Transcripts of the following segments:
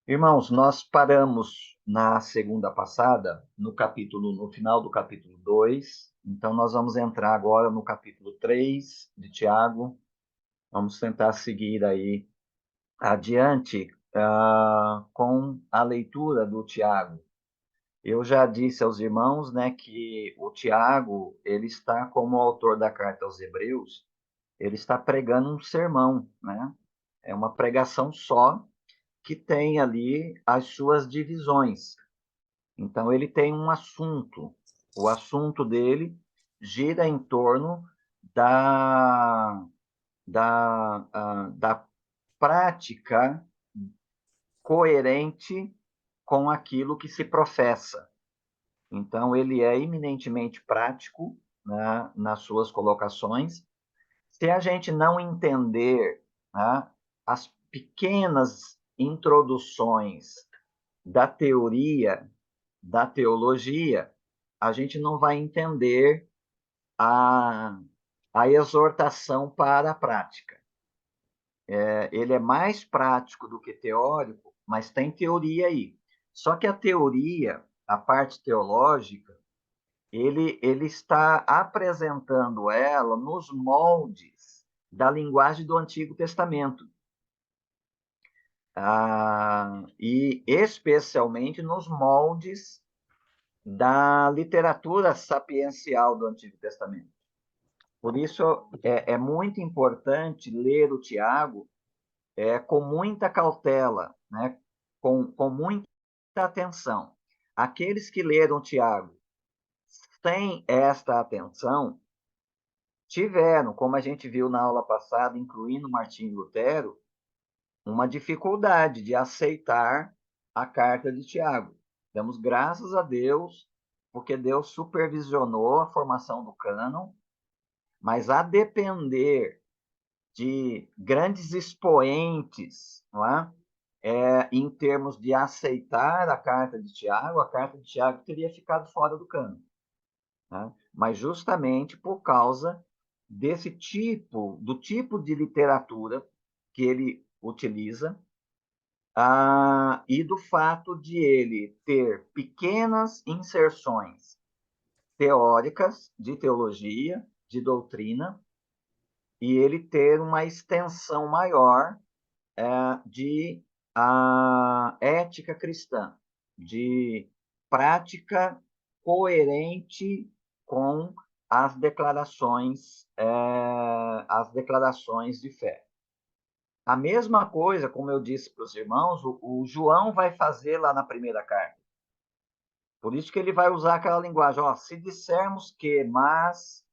Irmãos, nós paramos na segunda passada, no final do capítulo 2. Então nós vamos entrar agora no capítulo 3 de Tiago. Vamos tentar seguir aí adiante, com a leitura do Tiago. Eu já disse aos irmãos, né, que o Tiago, ele está como autor da carta aos Hebreus, ele está pregando um sermão, né? É uma pregação só que tem ali as suas divisões. Então, ele tem um assunto. O assunto dele gira em torno da, da prática coerente com aquilo que se professa. Então, ele é eminentemente prático, né, nas suas colocações. Se a gente não entender, né, as pequenas introduções da teoria, da teologia, a gente não vai entender a, a exortação para a prática. Ele é mais prático do que teórico, mas tem teoria aí. Só que a teoria, a parte teológica, ele está apresentando ela nos moldes da linguagem do Antigo Testamento. E especialmente nos moldes da literatura sapiencial do Antigo Testamento. Por isso, é muito importante ler o Tiago com muita cautela, né? Com muita atenção. Aqueles que leram Tiago sem esta atenção tiveram, como a gente viu na aula passada, incluindo Martinho Lutero, uma dificuldade de aceitar a carta de Tiago. Damos graças a Deus, porque Deus supervisionou a formação do cânon, mas a depender de grandes expoentes, não é? Em termos de aceitar a carta de Tiago teria ficado fora do cânon. Né? Mas justamente por causa do tipo de literatura que ele utiliza, e do fato de ele ter pequenas inserções teóricas, de teologia, de doutrina, e ele ter uma extensão maior de ética cristã, de prática coerente com as declarações de fé. A mesma coisa, como eu disse para os irmãos, o João vai fazer lá na primeira carta. Por isso que ele vai usar aquela linguagem, ó, se dissermos que, mas...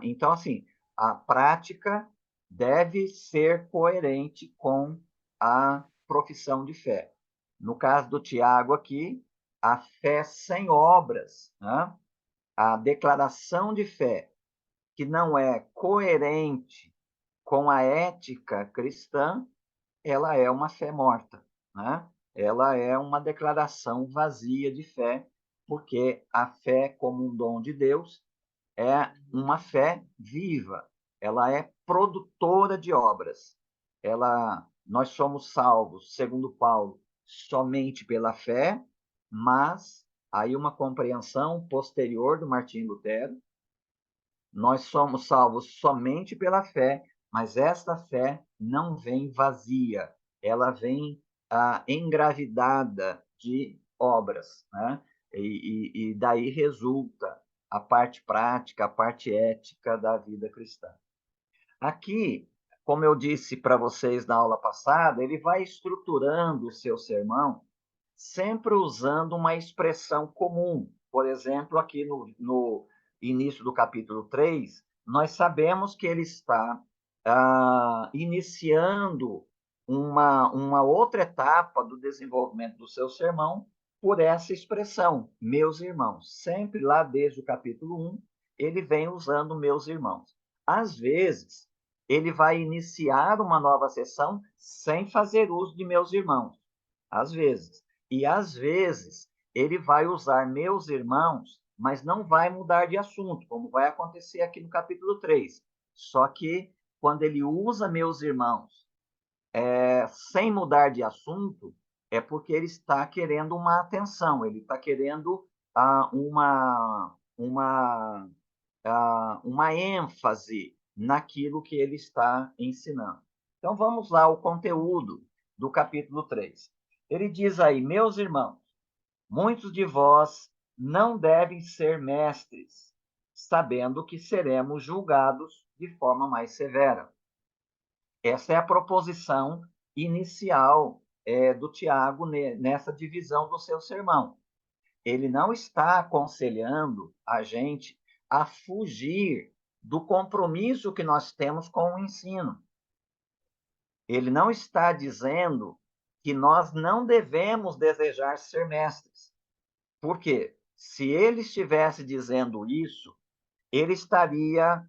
então, assim, a prática deve ser coerente com a profissão de fé. No caso do Tiago aqui, a fé sem obras, né? A declaração de fé que não é coerente com a ética cristã, ela é uma fé morta, né? Ela é uma declaração vazia de fé, porque a fé como um dom de Deus é uma fé viva, ela é produtora de obras. Nós somos salvos, segundo Paulo, somente pela fé, mas aí uma compreensão posterior do Martim Lutero, nós somos salvos somente pela fé, mas esta fé não vem vazia, ela vem engravidada de obras, né? E daí resulta a parte prática, a parte ética da vida cristã. Aqui, como eu disse para vocês na aula passada, ele vai estruturando o seu sermão sempre usando uma expressão comum. Por exemplo, aqui no início do capítulo 3, nós sabemos que ele está iniciando uma outra etapa do desenvolvimento do seu sermão por essa expressão, meus irmãos. Sempre lá desde o capítulo 1, ele vem usando meus irmãos. Às vezes, ele vai iniciar uma nova sessão sem fazer uso de meus irmãos. Às vezes. E às vezes ele vai usar meus irmãos, mas não vai mudar de assunto, como vai acontecer aqui no capítulo 3. Só que quando ele usa meus irmãos sem mudar de assunto, é porque ele está querendo uma atenção, ele está querendo uma ênfase naquilo que ele está ensinando. Então, vamos lá ao conteúdo do capítulo 3. Ele diz aí, meus irmãos, muitos de vós não devem ser mestres, sabendo que seremos julgados de forma mais severa. Essa é a proposição inicial do Tiago nessa divisão do seu sermão. Ele não está aconselhando a gente a fugir do compromisso que nós temos com o ensino. Ele não está dizendo que nós não devemos desejar ser mestres. Por quê? Se ele estivesse dizendo isso, ele estaria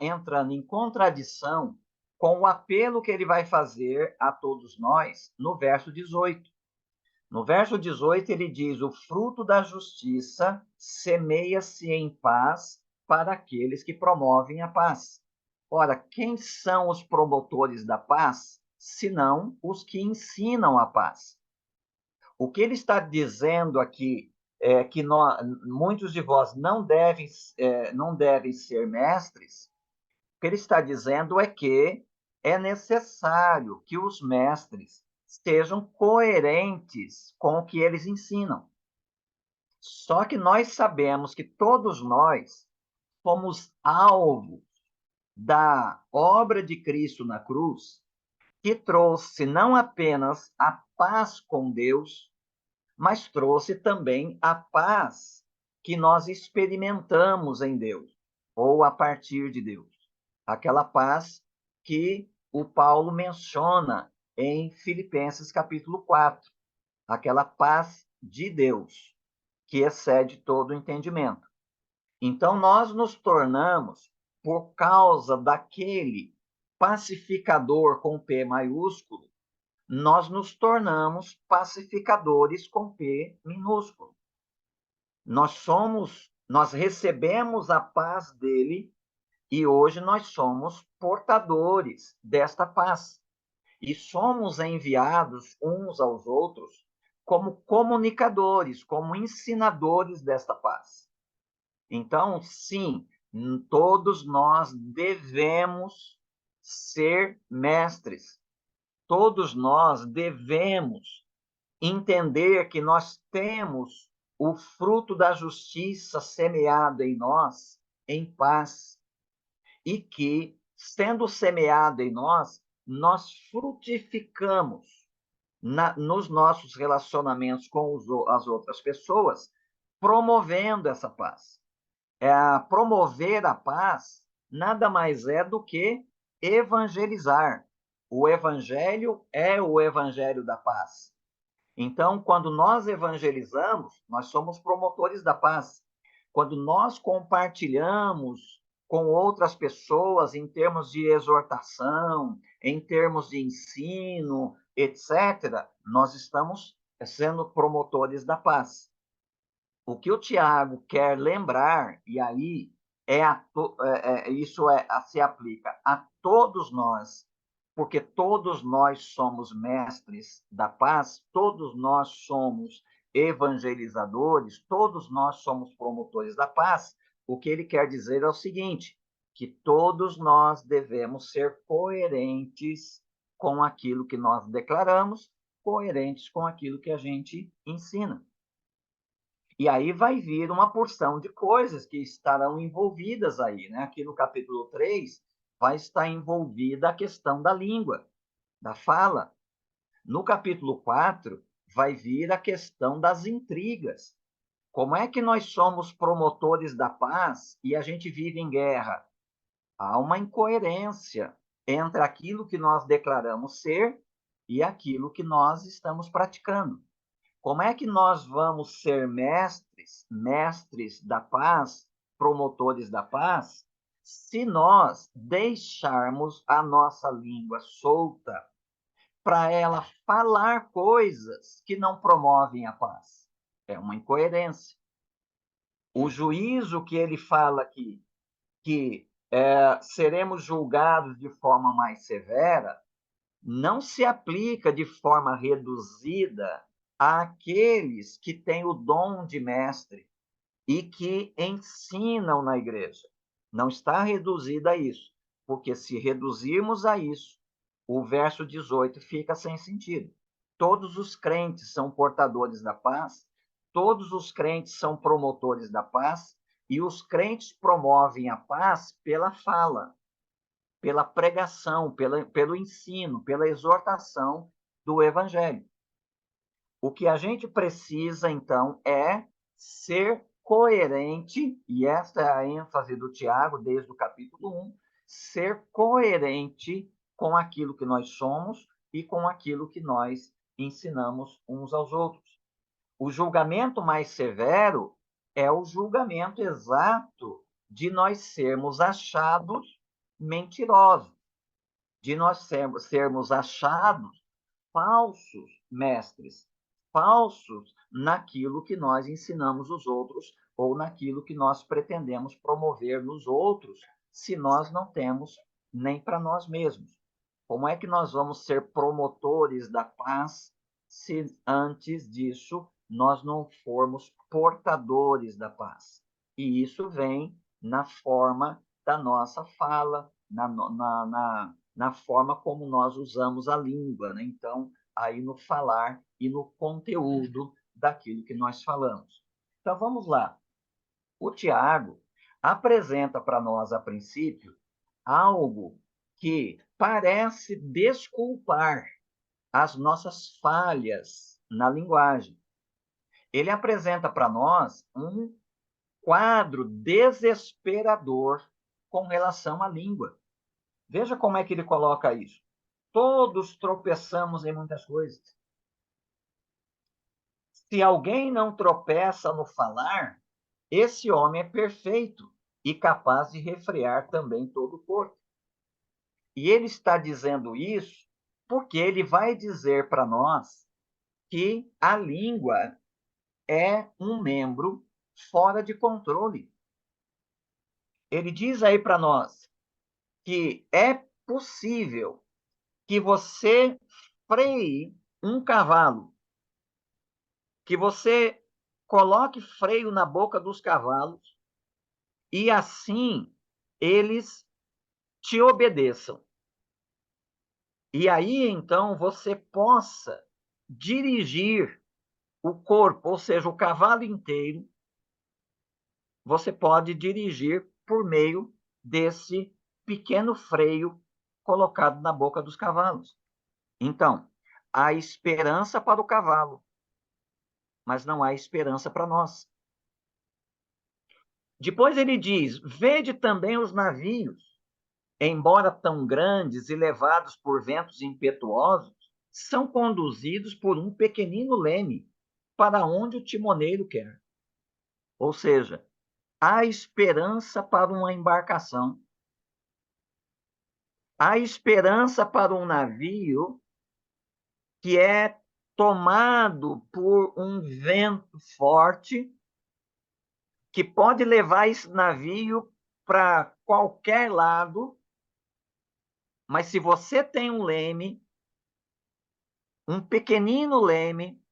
entrando em contradição com o apelo que ele vai fazer a todos nós no verso 18. No verso 18, ele diz: o fruto da justiça semeia-se em paz para aqueles que promovem a paz. Ora, quem são os promotores da paz, senão os que ensinam a paz? O que ele está dizendo aqui é que muitos de vós não devem ser mestres. O que ele está dizendo é que é necessário que os mestres sejam coerentes com o que eles ensinam. Só que nós sabemos que todos nós fomos alvos da obra de Cristo na cruz, que trouxe não apenas a paz com Deus, mas trouxe também a paz que nós experimentamos em Deus, ou a partir de Deus. Aquela paz que o Paulo menciona em Filipenses capítulo 4, aquela paz de Deus, que excede todo o entendimento. Então, nós nos tornamos, por causa daquele pacificador com P maiúsculo, nós nos tornamos pacificadores com P minúsculo. Nós recebemos a paz dele e hoje nós somos portadores desta paz. E somos enviados uns aos outros como comunicadores, como ensinadores desta paz. Então, sim, todos nós devemos ser mestres. Todos nós devemos entender que nós temos o fruto da justiça semeado em nós em paz e que, sendo semeado em nós, nós frutificamos nos nossos relacionamentos com as outras pessoas, promovendo essa paz. Promover a paz nada mais é do que evangelizar. O evangelho é o evangelho da paz. Então, quando nós evangelizamos, nós somos promotores da paz. Quando nós compartilhamos com outras pessoas em termos de exortação, em termos de ensino, etc., nós estamos sendo promotores da paz. O que o Tiago quer lembrar, e aí isso se aplica a todos nós, porque todos nós somos mestres da paz, todos nós somos evangelizadores, todos nós somos promotores da paz. O que ele quer dizer é o seguinte: que todos nós devemos ser coerentes com aquilo que nós declaramos, coerentes com aquilo que a gente ensina. E aí vai vir uma porção de coisas que estarão envolvidas aí, né? Aqui no capítulo 3 vai estar envolvida a questão da língua, da fala. No capítulo 4 vai vir a questão das intrigas. Como é que nós somos promotores da paz e a gente vive em guerra? Há uma incoerência entre aquilo que nós declaramos ser e aquilo que nós estamos praticando. Como é que nós vamos ser mestres da paz, promotores da paz, se nós deixarmos a nossa língua solta para ela falar coisas que não promovem a paz? É uma incoerência. O juízo que ele fala aqui, que seremos julgados de forma mais severa, não se aplica de forma reduzida àqueles que têm o dom de mestre e que ensinam na igreja. Não está reduzida a isso, porque se reduzirmos a isso, o verso 18 fica sem sentido. Todos os crentes são portadores da paz, todos os crentes são promotores da paz, e os crentes promovem a paz pela fala, pela pregação, pelo ensino, pela exortação do evangelho. O que a gente precisa, então, é ser coerente, e esta é a ênfase do Tiago desde o capítulo 1, ser coerente com aquilo que nós somos e com aquilo que nós ensinamos uns aos outros. O julgamento mais severo é o julgamento exato de nós sermos achados mentirosos, de nós sermos achados falsos mestres, falsos naquilo que nós ensinamos os outros ou naquilo que nós pretendemos promover nos outros, se nós não temos nem para nós mesmos. Como é que nós vamos ser promotores da paz se antes disso nós não formos portadores da paz? E isso vem na forma da nossa fala, na forma como nós usamos a língua, né? Então, aí no falar e no conteúdo daquilo que nós falamos. Então, vamos lá. O Tiago apresenta para nós, a princípio, algo que parece desculpar as nossas falhas na linguagem. Ele apresenta para nós um quadro desesperador com relação à língua. Veja como é que ele coloca isso. Todos tropeçamos em muitas coisas. Se alguém não tropeça no falar, esse homem é perfeito e capaz de refrear também todo o corpo. E ele está dizendo isso porque ele vai dizer para nós que a língua é um membro fora de controle. Ele diz aí para nós que é possível que você freie um cavalo, que você coloque freio na boca dos cavalos e assim eles te obedeçam. E aí então você possa dirigir o corpo, ou seja, o cavalo inteiro, você pode dirigir por meio desse pequeno freio colocado na boca dos cavalos. Então, há esperança para o cavalo, mas não há esperança para nós. Depois ele diz: vede também os navios, embora tão grandes e levados por ventos impetuosos, são conduzidos por um pequenino leme, para onde o timoneiro quer. Ou seja, há esperança para uma embarcação. Há esperança para um navio que é tomado por um vento forte, que pode levar esse navio para qualquer lado, mas se você tem um leme, um pequenino leme,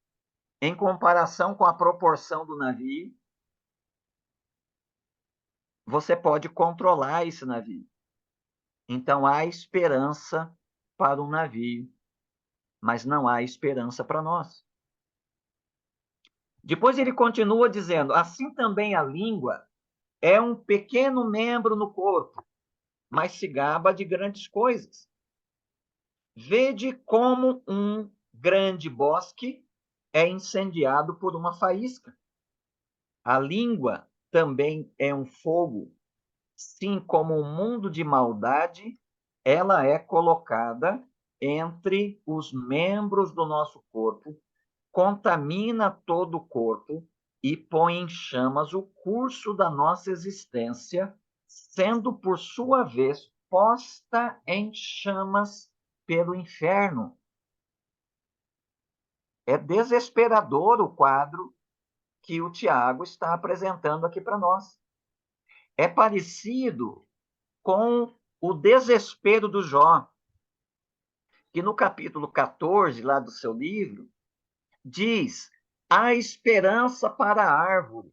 em comparação com a proporção do navio, você pode controlar esse navio. Então há esperança para um navio, mas não há esperança para nós. Depois ele continua dizendo: assim também a língua é um pequeno membro no corpo, mas se gaba de grandes coisas. Vede como um grande bosque é incendiado por uma faísca. A língua também é um fogo, sim, como um mundo de maldade, ela é colocada entre os membros do nosso corpo, contamina todo o corpo e põe em chamas o curso da nossa existência, sendo, por sua vez, posta em chamas pelo inferno. É desesperador o quadro que o Tiago está apresentando aqui para nós. É parecido com o desespero do Jó. que no capítulo 14, lá do seu livro, diz: há esperança para a árvore,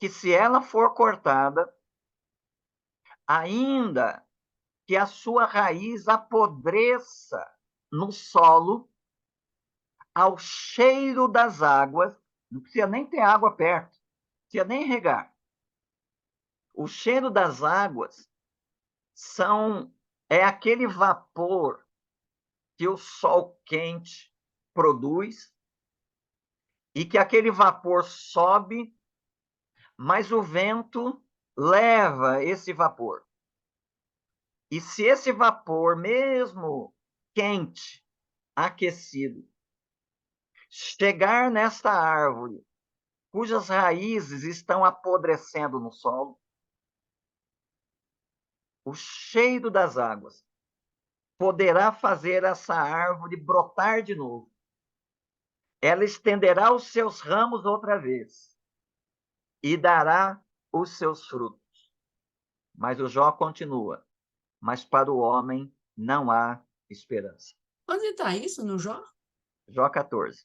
que se ela for cortada, ainda que a sua raiz apodreça no solo, ao cheiro das águas, não precisa nem ter água perto, não precisa nem regar. O cheiro das águas é aquele vapor que o sol quente produz e que aquele vapor sobe, mas o vento leva esse vapor. E se esse vapor, mesmo quente, aquecido, chegar nesta árvore, cujas raízes estão apodrecendo no solo, o cheiro das águas poderá fazer essa árvore brotar de novo. Ela estenderá os seus ramos outra vez e dará os seus frutos. Mas o Jó continua: mas para o homem não há esperança. Onde está isso no Jó? Jó 14.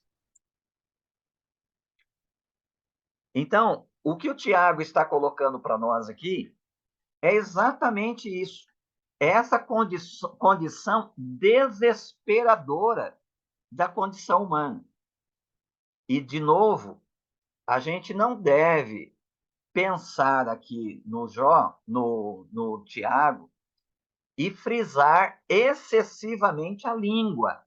Então, o que o Tiago está colocando para nós aqui é exatamente isso. É essa condição desesperadora da condição humana. E, de novo, a gente não deve pensar aqui no Jó, no Tiago, e frisar excessivamente a língua.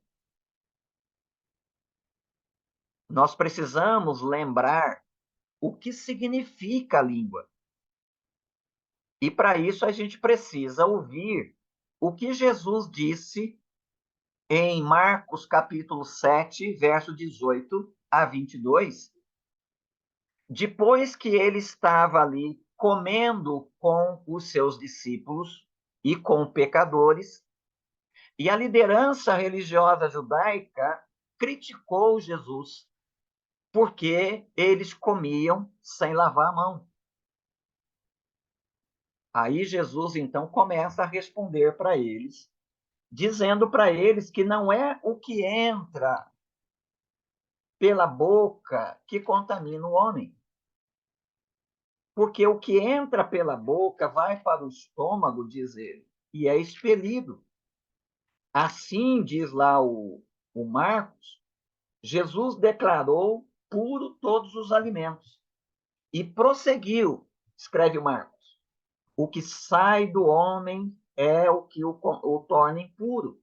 Nós precisamos lembrar o que significa a língua. E para isso a gente precisa ouvir o que Jesus disse em Marcos capítulo 7, verso 18 a 22, depois que ele estava ali comendo com os seus discípulos e com pecadores, e a liderança religiosa judaica criticou Jesus porque eles comiam sem lavar a mão. Aí Jesus então começa a responder para eles, dizendo para eles que não é o que entra pela boca que contamina o homem. Porque o que entra pela boca vai para o estômago, diz ele, e é expelido. Assim, diz lá o Marcos, Jesus declarou puro todos os alimentos. E prosseguiu, escreve o Marcos, o que sai do homem é o que o torna impuro,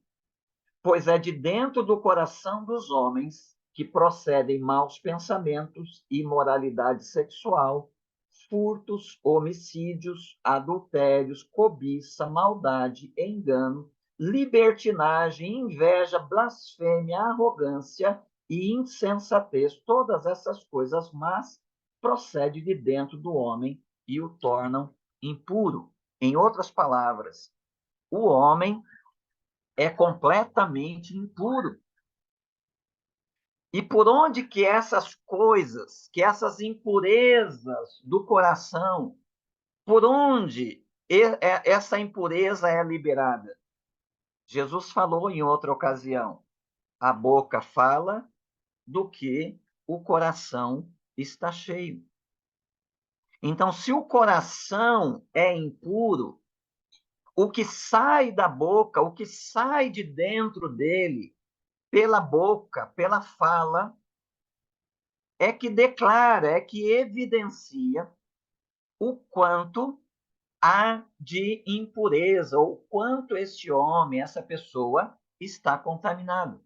pois é de dentro do coração dos homens que procedem maus pensamentos, imoralidade sexual, furtos, homicídios, adultérios, cobiça, maldade, engano, libertinagem, inveja, blasfêmia, arrogância e insensatez. Todas essas coisas más procedem de dentro do homem e o tornam impuro. Em outras palavras, o homem é completamente impuro. E por onde que essas coisas, que essas impurezas do coração, por onde essa impureza é liberada? Jesus falou em outra ocasião: a boca fala do que o coração está cheio. Então, se o coração é impuro, o que sai da boca, o que sai de dentro dele, pela boca, pela fala, é que declara, é que evidencia o quanto há de impureza, ou quanto este homem, essa pessoa, está contaminado.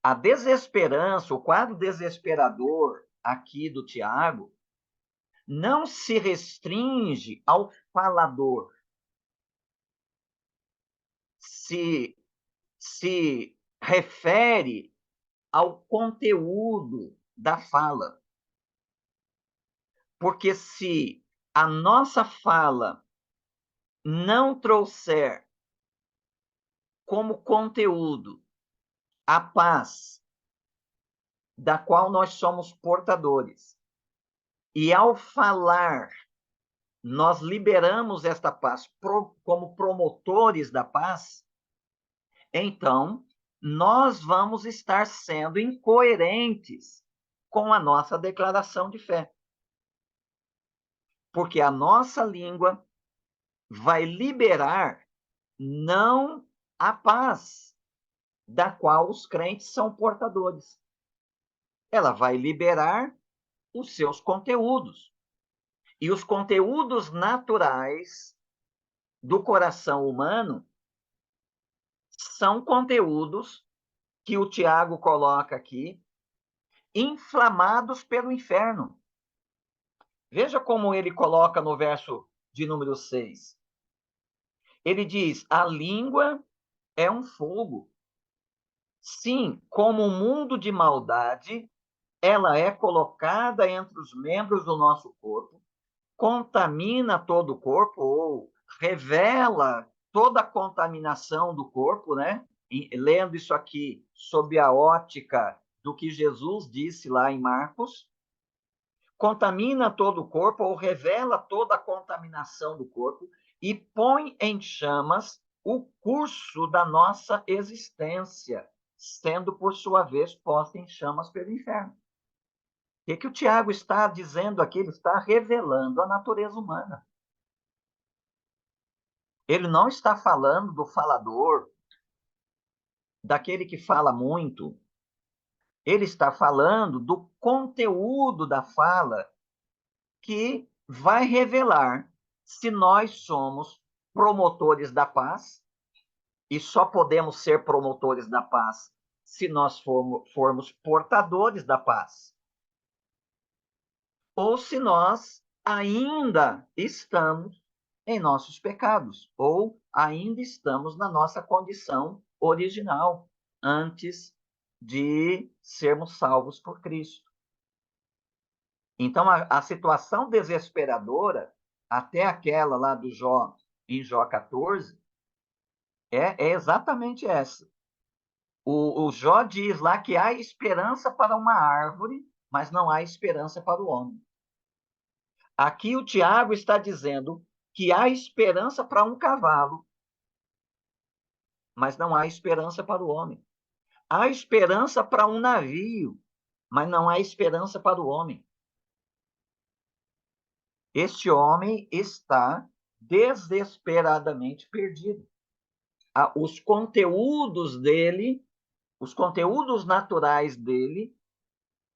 A desesperança, o quadro desesperador aqui do Tiago, não se restringe ao falador, se refere ao conteúdo da fala. Porque se a nossa fala não trouxer como conteúdo a paz da qual nós somos portadores, e ao falar nós liberamos esta paz como promotores da paz, então nós vamos estar sendo incoerentes com a nossa declaração de fé. Porque a nossa língua vai liberar não a paz da qual os crentes são portadores. Ela vai liberar os seus conteúdos. E os conteúdos naturais do coração humano são conteúdos que o Tiago coloca aqui, inflamados pelo inferno. Veja como ele coloca no verso de número 6. Ele diz: a língua é um fogo. Sim, como um mundo de maldade, ela é colocada entre os membros do nosso corpo, contamina todo o corpo, ou revela toda a contaminação do corpo, né? E, lendo isso aqui sob a ótica do que Jesus disse lá em Marcos, contamina todo o corpo, ou revela toda a contaminação do corpo, e põe em chamas o curso da nossa existência, sendo, por sua vez, posta em chamas pelo inferno. O que o Tiago está dizendo aqui? Ele está revelando a natureza humana. Ele não está falando do falador, daquele que fala muito. Ele está falando do conteúdo da fala que vai revelar se nós somos promotores da paz, e só podemos ser promotores da paz se nós formos portadores da paz, ou se nós ainda estamos em nossos pecados, ou ainda estamos na nossa condição original, antes de sermos salvos por Cristo. Então, a situação desesperadora, até aquela lá do Jó, em Jó 14, é exatamente essa. O Jó diz lá que há esperança para uma árvore, mas não há esperança para o homem. Aqui o Tiago está dizendo que há esperança para um cavalo, mas não há esperança para o homem. Há esperança para um navio, mas não há esperança para o homem. Este homem está desesperadamente perdido. Os conteúdos dele, os conteúdos naturais dele,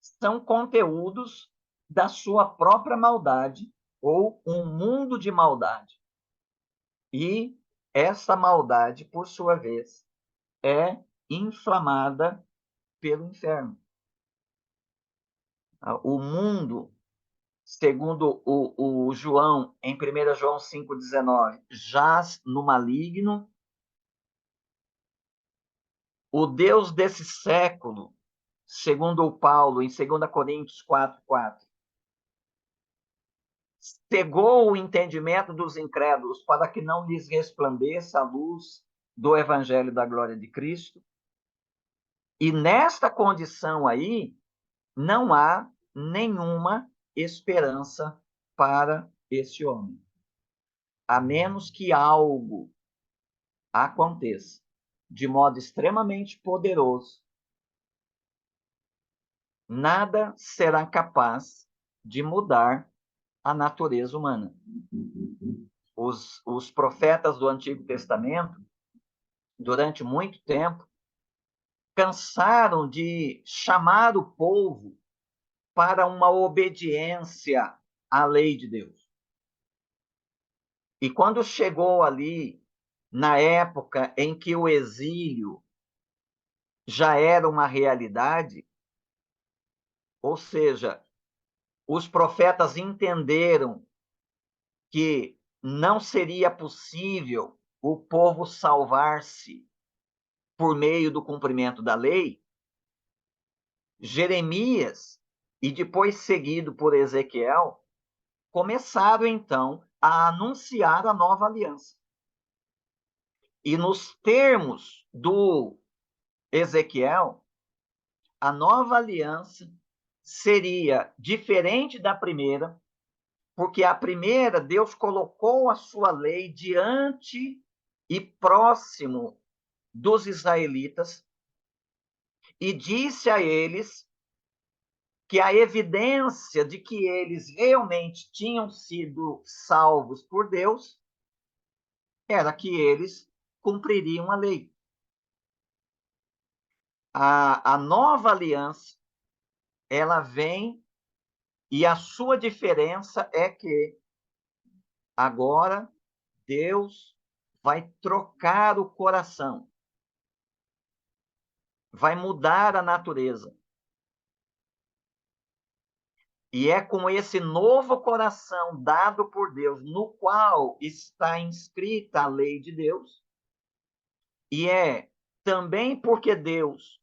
são conteúdos da sua própria maldade, ou um mundo de maldade. E essa maldade, por sua vez, é inflamada pelo inferno. O mundo, segundo o João, em 1 João 5,19, jaz no maligno. O Deus desse século, segundo o Paulo, em 2 Coríntios 4,4, cegou o entendimento dos incrédulos para que não lhes resplandeça a luz do evangelho da glória de Cristo. E nesta condição aí, não há nenhuma esperança para esse homem, a menos que algo aconteça de modo extremamente poderoso. Nada será capaz de mudar a natureza humana. Os profetas do Antigo Testamento, durante muito tempo, cansaram de chamar o povo para uma obediência à lei de Deus. E quando chegou ali, na época em que o exílio já era uma realidade, ou seja, os profetas entenderam que não seria possível o povo salvar-se por meio do cumprimento da lei, Jeremias, e depois seguido por Ezequiel, começaram então a anunciar a nova aliança. E nos termos do Ezequiel, a nova aliança seria diferente da primeira, Porque a primeira, Deus colocou a sua lei diante e próximo dos israelitas e disse a eles que a evidência de que eles realmente tinham sido salvos por Deus era que eles cumpririam a lei. A nova aliança, ela vem e a sua diferença é que agora Deus vai trocar o coração, vai mudar a natureza. E é com esse novo coração dado por Deus, no qual está inscrita a lei de Deus, e é também porque Deus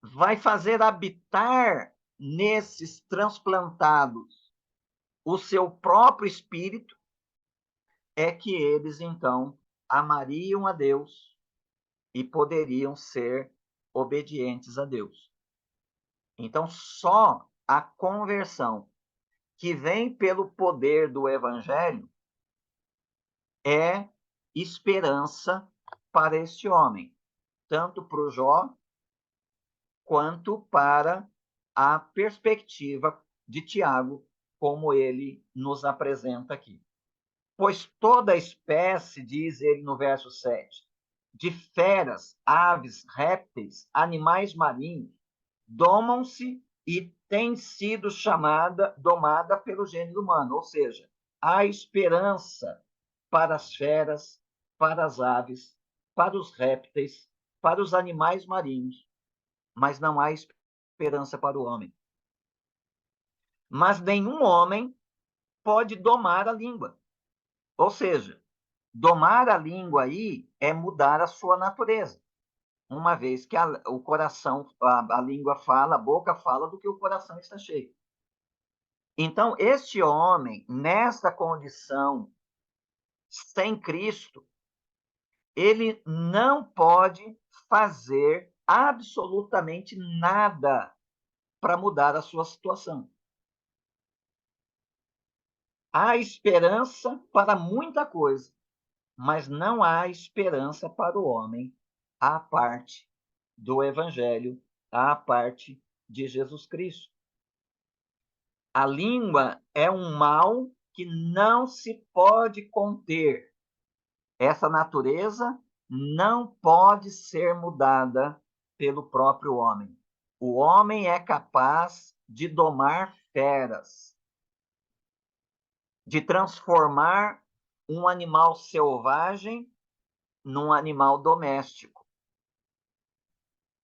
vai fazer habitar nesses transplantados o seu próprio espírito, é que eles então amariam a Deus e poderiam ser obedientes a Deus. Então, só a conversão que vem pelo poder do evangelho é esperança para este homem, tanto para o Jó quanto para a perspectiva de Tiago, como ele nos apresenta aqui. Pois toda espécie, diz ele no verso 7, de feras, aves, répteis, animais marinhos, domam-se e tem sido domada pelo gênero humano, ou seja, há esperança para as feras, para as aves, para os répteis, para os animais marinhos, mas não há esperança para o homem. Mas nenhum homem pode domar a língua. Ou seja, domar a língua aí é mudar a sua natureza. Uma vez que o coração, a língua fala, a boca fala do que o coração está cheio. Então, este homem, nesta condição, sem Cristo, ele não pode fazer absolutamente nada para mudar a sua situação. Há esperança para muita coisa, mas não há esperança para o homem à parte do Evangelho, à parte de Jesus Cristo. A língua é um mal que não se pode conter. Essa natureza não pode ser mudada pelo próprio homem. O homem é capaz de domar feras, de transformar um animal selvagem num animal doméstico.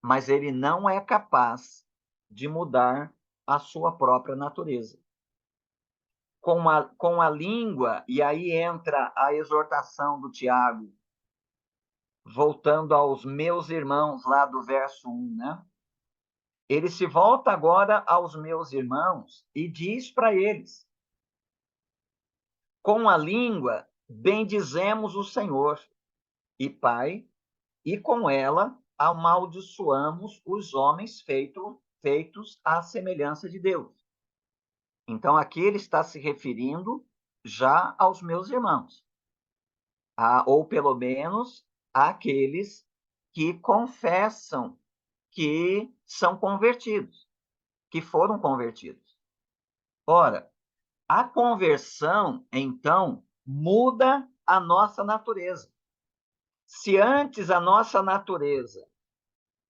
Mas ele não é capaz de mudar a sua própria natureza. Com a língua, e aí entra a exortação do Tiago, voltando aos meus irmãos, lá do verso 1, né? Ele se volta agora aos meus irmãos e diz para eles: com a língua bendizemos o Senhor e Pai, e com ela amaldiçoamos os homens feitos à semelhança de Deus. Então, aqui ele está se referindo já aos meus irmãos, ou pelo menos àqueles que confessam que são convertidos, que foram convertidos. Ora, a conversão, então, muda a nossa natureza. Se antes a nossa natureza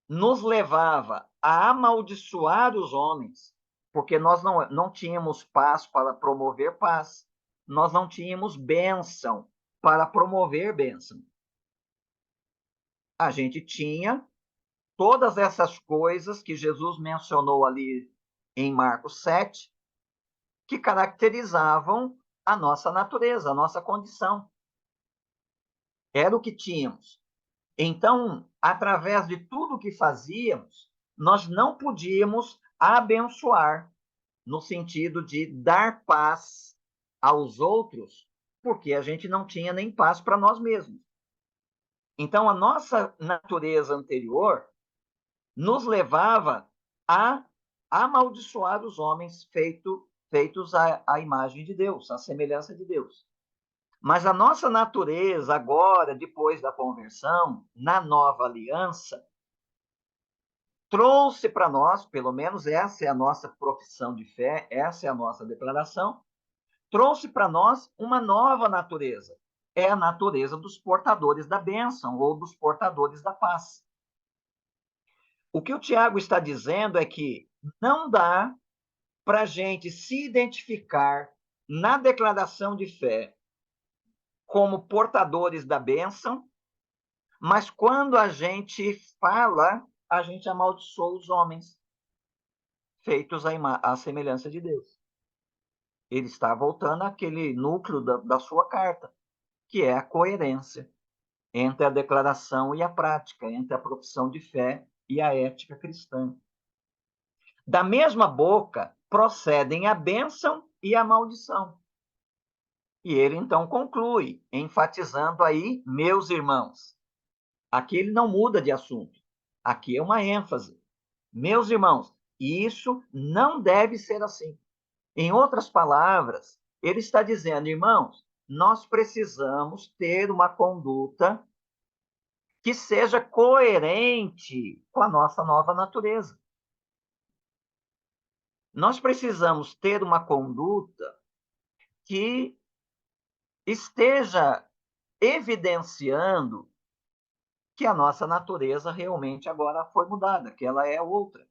nos levava a amaldiçoar os homens, porque nós não tínhamos paz para promover paz, nós não tínhamos bênção para promover bênção. A gente tinha todas essas coisas que Jesus mencionou ali em Marcos 7, que caracterizavam a nossa natureza, a nossa condição. Era o que tínhamos. Então, através de tudo que fazíamos, nós não podíamos abençoar, no sentido de dar paz aos outros, porque a gente não tinha nem paz para nós mesmos. Então, a nossa natureza anterior nos levava a amaldiçoar os homens feitos à imagem de Deus, à semelhança de Deus. Mas a nossa natureza agora, depois da conversão, na nova aliança, trouxe para nós, pelo menos essa é a nossa profissão de fé, essa é a nossa declaração, trouxe para nós uma nova natureza. É a natureza dos portadores da bênção ou dos portadores da paz. O que o Tiago está dizendo é que não dá para a gente se identificar na declaração de fé como portadores da bênção, mas quando a gente fala, a gente amaldiçoa os homens feitos à semelhança de Deus. Ele está voltando àquele núcleo da sua carta, que é a coerência entre a declaração e a prática, entre a profissão de fé e a ética cristã. Da mesma boca procedem a bênção e a maldição. E ele então conclui, enfatizando aí, meus irmãos. Aqui ele não muda de assunto. Aqui é uma ênfase. Meus irmãos, isso não deve ser assim. Em outras palavras, ele está dizendo, irmãos, nós precisamos ter uma conduta que seja coerente com a nossa nova natureza. Nós precisamos ter uma conduta que esteja evidenciando que a nossa natureza realmente agora foi mudada, que ela é outra.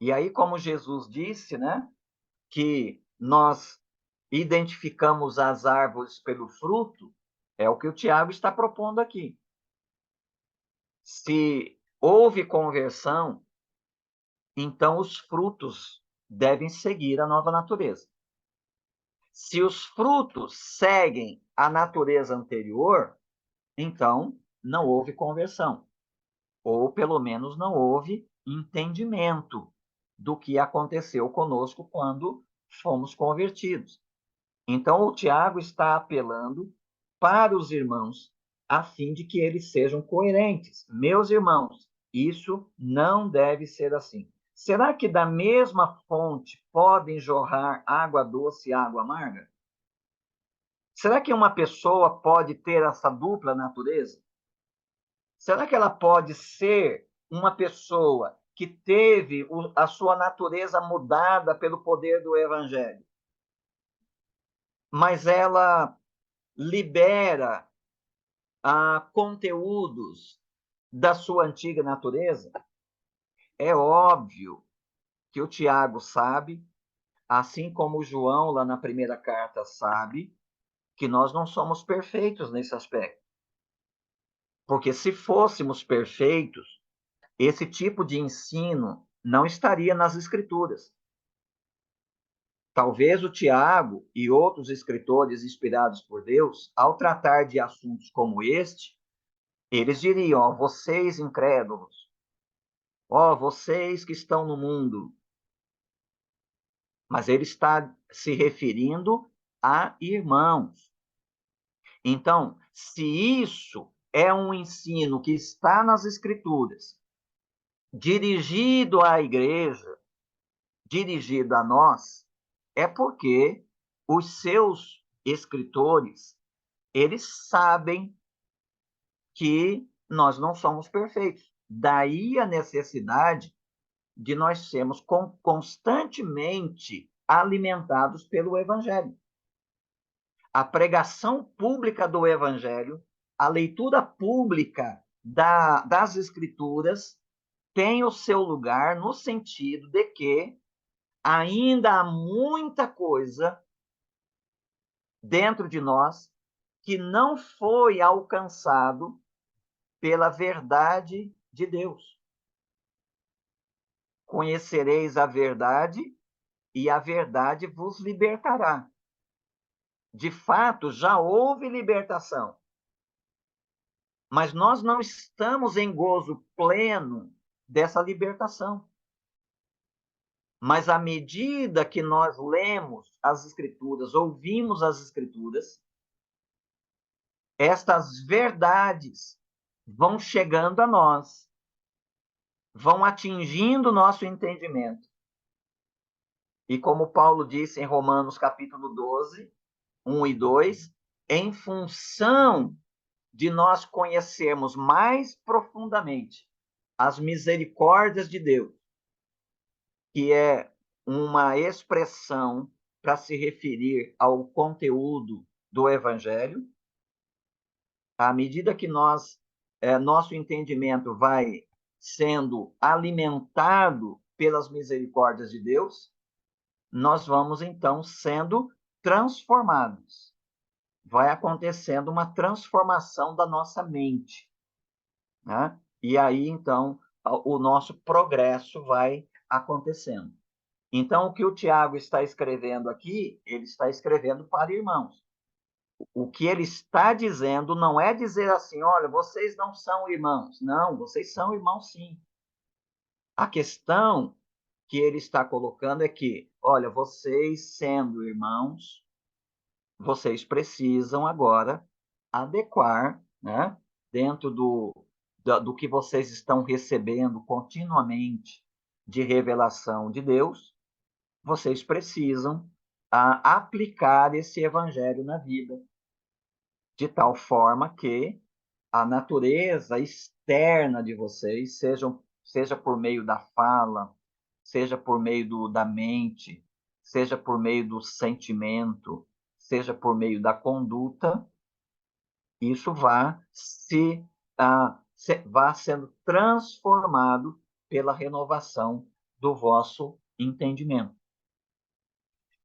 E aí, como Jesus disse, né, que nós identificamos as árvores pelo fruto, é o que o Tiago está propondo aqui. Se houve conversão, então os frutos devem seguir a nova natureza. Se os frutos seguem a natureza anterior, então não houve conversão. Ou pelo menos não houve entendimento do que aconteceu conosco quando fomos convertidos. Então, o Tiago está apelando para os irmãos, a fim de que eles sejam coerentes. Meus irmãos, isso não deve ser assim. Será que da mesma fonte podem jorrar água doce e água amarga? Será que uma pessoa pode ter essa dupla natureza? Será que ela pode ser uma pessoa que teve a sua natureza mudada pelo poder do Evangelho, mas ela libera conteúdos da sua antiga natureza? É óbvio que o Tiago sabe, assim como o João, lá na primeira carta, sabe, que nós não somos perfeitos nesse aspecto. Porque se fôssemos perfeitos, esse tipo de ensino não estaria nas Escrituras. Talvez o Tiago e outros escritores inspirados por Deus, ao tratar de assuntos como este, eles diriam, ó, vocês incrédulos, ó, vocês que estão no mundo. Mas ele está se referindo a irmãos. Então, se isso é um ensino que está nas Escrituras, dirigido à igreja, dirigido a nós, é porque os seus escritores, eles sabem que nós não somos perfeitos. Daí a necessidade de nós sermos constantemente alimentados pelo Evangelho. A pregação pública do Evangelho, a leitura pública das Escrituras, tem o seu lugar no sentido de que ainda há muita coisa dentro de nós que não foi alcançado pela verdade de Deus. Conhecereis a verdade e a verdade vos libertará. De fato, já houve libertação. Mas nós não estamos em gozo pleno dessa libertação. Mas à medida que nós lemos as Escrituras, ouvimos as Escrituras, estas verdades vão chegando a nós, vão atingindo o nosso entendimento. E como Paulo disse em Romanos capítulo 12, 1 e 2, em função de nós conhecermos mais profundamente as misericórdias de Deus, que é uma expressão para se referir ao conteúdo do Evangelho, à medida que nosso entendimento vai sendo alimentado pelas misericórdias de Deus, nós vamos então sendo transformados. Vai acontecendo uma transformação da nossa mente, né? E aí, então, o nosso progresso vai acontecendo. Então, o que o Tiago está escrevendo aqui, ele está escrevendo para irmãos. O que ele está dizendo não é dizer assim, olha, vocês não são irmãos. Não, vocês são irmãos sim. A questão que ele está colocando é que, olha, vocês sendo irmãos, vocês precisam agora adequar, né, dentro do que vocês estão recebendo continuamente de revelação de Deus, vocês precisam aplicar esse evangelho na vida, de tal forma que a natureza externa de vocês, seja por meio da fala, seja por meio da mente, seja por meio do sentimento, seja por meio da conduta, isso vá sendo transformado pela renovação do vosso entendimento.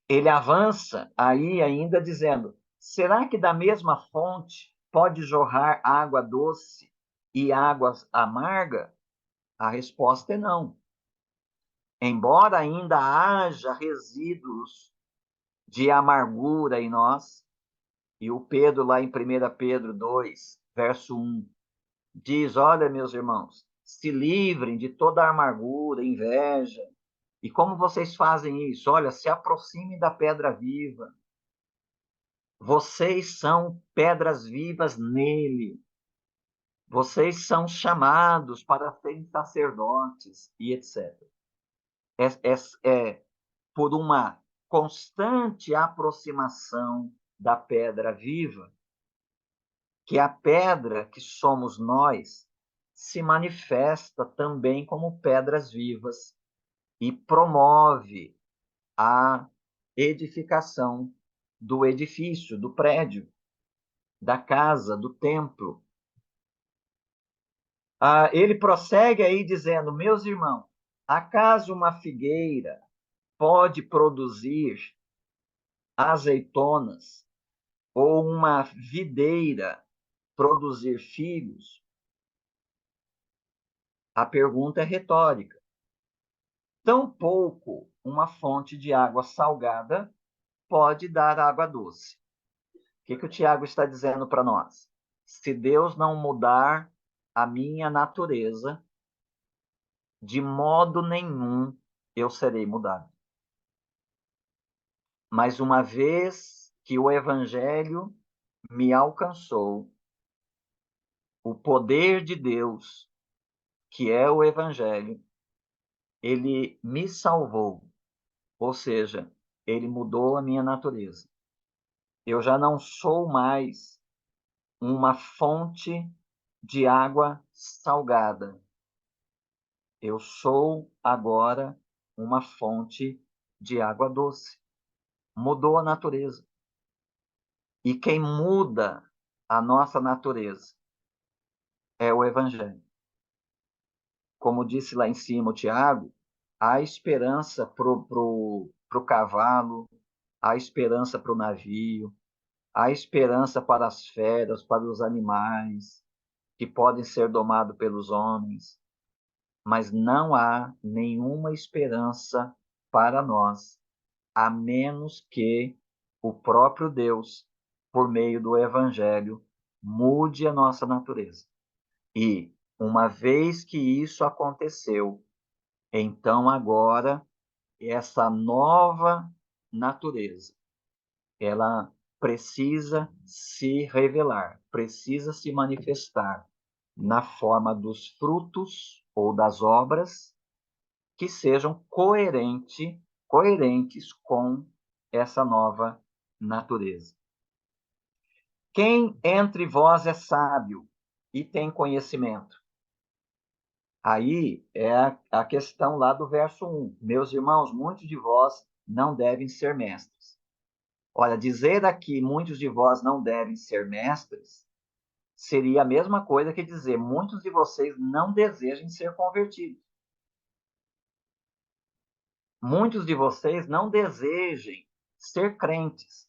Ele avança aí ainda dizendo: será que da mesma fonte pode jorrar água doce e água amarga? A resposta é não. Embora ainda haja resíduos de amargura em nós, e o Pedro, lá em 1 Pedro 2, verso 1, diz: olha, meus irmãos, se livrem de toda amargura, inveja. E como vocês fazem isso? Olha, se aproximem da pedra viva. Vocês são pedras vivas nele. Vocês são chamados para serem sacerdotes e etc. É por uma constante aproximação da pedra viva que a pedra que somos nós se manifesta também como pedras vivas e promove a edificação do edifício, do prédio, da casa, do templo. Ele prossegue aí dizendo: meus irmãos, acaso uma figueira pode produzir azeitonas ou uma videira produzir figos? A pergunta é retórica. Tampouco uma fonte de água salgada pode dar água doce. O que o Tiago está dizendo para nós? Se Deus não mudar a minha natureza, de modo nenhum eu serei mudado. Mas uma vez que o Evangelho me alcançou, o poder de Deus, que é o Evangelho, ele me salvou, ou seja, ele mudou a minha natureza. Eu já não sou mais uma fonte de água salgada. Eu sou agora uma fonte de água doce. Mudou a natureza. E quem muda a nossa natureza é o Evangelho. Como disse lá em cima o Tiago, há esperança para o cavalo, há esperança para o navio, há esperança para as feras, para os animais, que podem ser domados pelos homens, mas não há nenhuma esperança para nós, a menos que o próprio Deus, por meio do Evangelho, mude a nossa natureza. E, uma vez que isso aconteceu, então agora essa nova natureza, ela precisa se revelar, precisa se manifestar na forma dos frutos ou das obras que sejam coerentes com essa nova natureza. Quem entre vós é sábio e tem conhecimento? Aí é a questão lá do verso 1. Meus irmãos, muitos de vós não devem ser mestres. Olha, dizer aqui muitos de vós não devem ser mestres seria a mesma coisa que dizer muitos de vocês não desejem ser convertidos. Muitos de vocês não desejem ser crentes.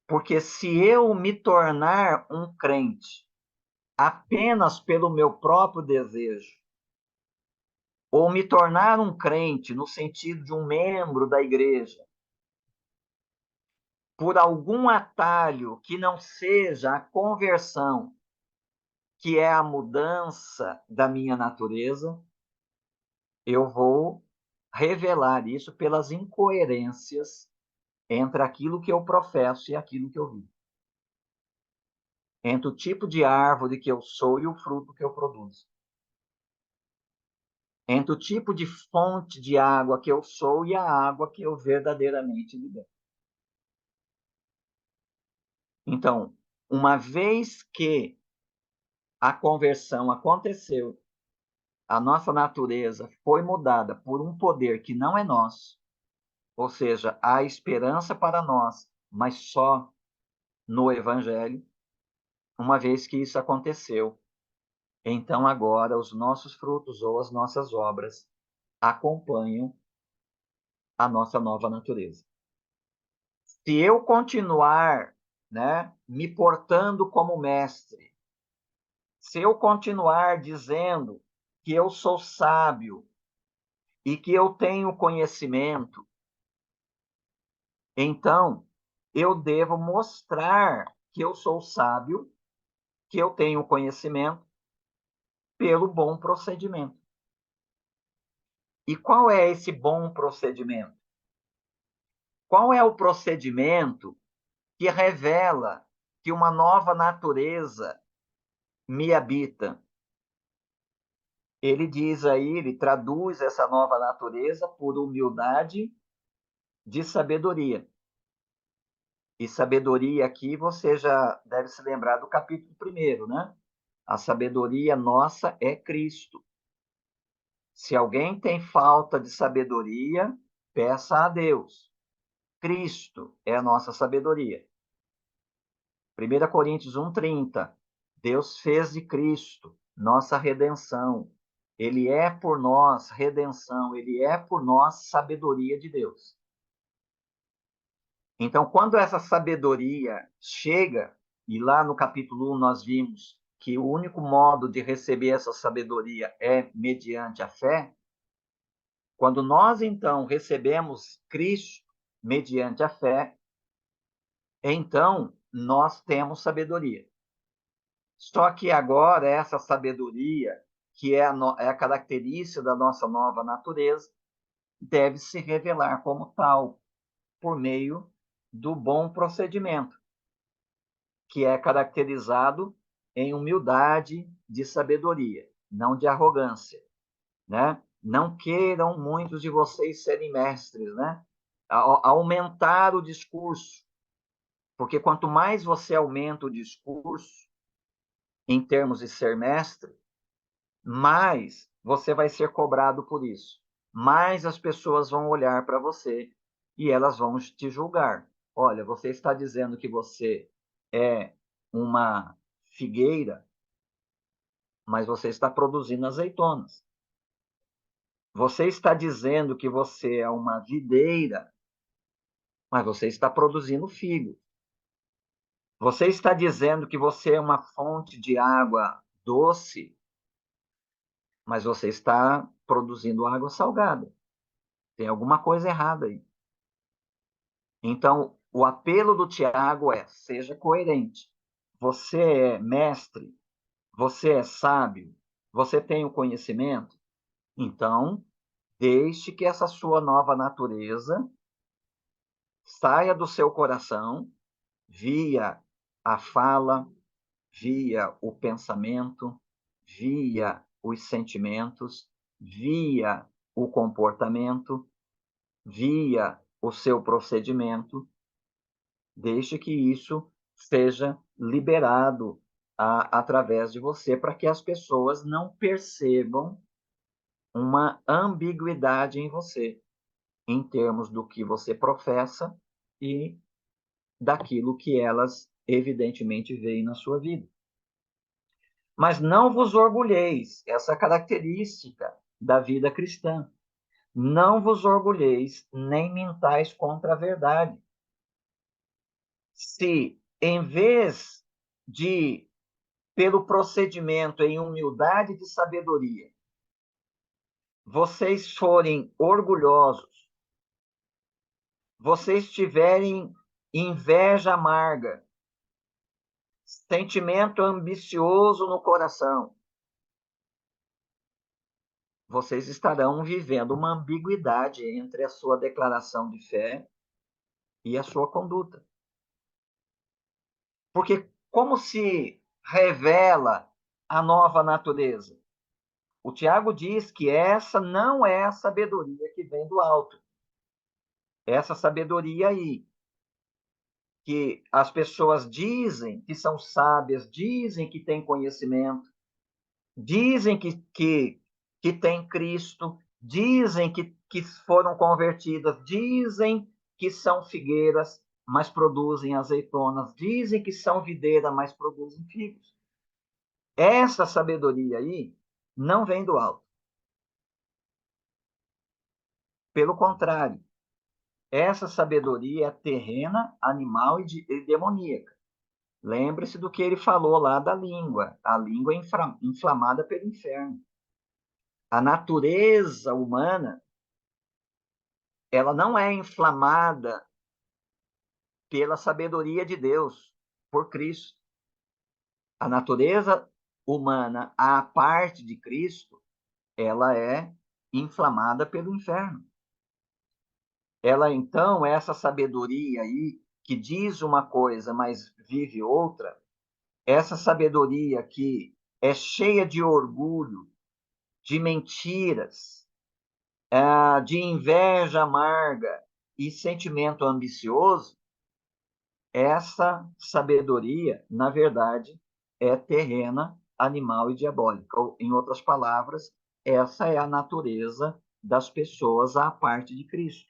Porque se eu me tornar um crente apenas pelo meu próprio desejo, ou me tornar um crente no sentido de um membro da igreja, por algum atalho que não seja a conversão, que é a mudança da minha natureza, eu vou revelar isso pelas incoerências entre aquilo que eu professo e aquilo que eu vivo. Entre o tipo de árvore que eu sou e o fruto que eu produzo. Entre o tipo de fonte de água que eu sou e a água que eu verdadeiramente libero. Então, uma vez que a conversão aconteceu, a nossa natureza foi mudada por um poder que não é nosso, ou seja, há esperança para nós, mas só no Evangelho. Uma vez que isso aconteceu, então agora os nossos frutos ou as nossas obras acompanham a nossa nova natureza. Se eu continuar, me portando como mestre, se eu continuar dizendo que eu sou sábio e que eu tenho conhecimento, então eu devo mostrar que eu sou sábio, que eu tenho conhecimento pelo bom procedimento. E qual é esse bom procedimento? Qual é o procedimento que revela que uma nova natureza me habita? Ele diz aí, ele traduz essa nova natureza por humildade de sabedoria. E sabedoria aqui você já deve se lembrar do capítulo 1, né? A sabedoria nossa é Cristo. Se alguém tem falta de sabedoria, peça a Deus. Cristo é a nossa sabedoria. 1 Coríntios 1:30. Deus fez de Cristo nossa redenção. Ele é por nós redenção, ele é por nós sabedoria de Deus. Então, quando essa sabedoria chega, e lá no capítulo 1 nós vimos que o único modo de receber essa sabedoria é mediante a fé, quando nós então recebemos Cristo mediante a fé, então nós temos sabedoria. Só que agora essa sabedoria, que é a característica da nossa nova natureza, deve se revelar como tal, por meio do bom procedimento, que é caracterizado em humildade de sabedoria, não de arrogância, né? Não queiram muitos de vocês serem mestres, né? Aumentar o discurso, porque quanto mais você aumenta o discurso, em termos de ser mestre, mais você vai ser cobrado por isso. Mais as pessoas vão olhar para você e elas vão te julgar. Olha, você está dizendo que você é uma figueira, mas você está produzindo azeitonas. Você está dizendo que você é uma videira, mas você está produzindo figo. Você está dizendo que você é uma fonte de água doce, mas você está produzindo água salgada. Tem alguma coisa errada aí. Então, o apelo do Tiago é: seja coerente. Você é mestre, você é sábio, você tem o conhecimento, então deixe que essa sua nova natureza saia do seu coração via a fala, via o pensamento, via os sentimentos, via o comportamento, via o seu procedimento, deixe que isso seja liberado através de você, para que as pessoas não percebam uma ambiguidade em você, em termos do que você professa e daquilo que elas evidentemente veem na sua vida. Mas não vos orgulheis, essa característica da vida cristã. Não vos orgulheis, nem mintais contra a verdade. Se, em vez de, pelo procedimento em humildade e sabedoria, vocês forem orgulhosos, vocês tiverem inveja amarga, sentimento ambicioso no coração, vocês estarão vivendo uma ambiguidade entre a sua declaração de fé e a sua conduta. Porque como se revela a nova natureza? O Tiago diz que essa não é a sabedoria que vem do alto. Essa sabedoria aí, que as pessoas dizem que são sábias, dizem que têm conhecimento, dizem que têm Cristo, dizem que foram convertidas, dizem que são figueiras, mas produzem azeitonas, dizem que são videira, mas produzem figos. Essa sabedoria aí não vem do alto. Pelo contrário, essa sabedoria é terrena, animal e demoníaca. Lembre-se do que ele falou lá da língua. A língua é inflamada pelo inferno. A natureza humana, ela não é inflamada pela sabedoria de Deus, por Cristo. A natureza humana, à parte de Cristo, ela é inflamada pelo inferno. Ela, então, essa sabedoria aí, que diz uma coisa, mas vive outra, essa sabedoria que é cheia de orgulho, de mentiras, de inveja amarga e sentimento ambicioso, essa sabedoria, na verdade, é terrena, animal e diabólica. Ou, em outras palavras, essa é a natureza das pessoas à parte de Cristo.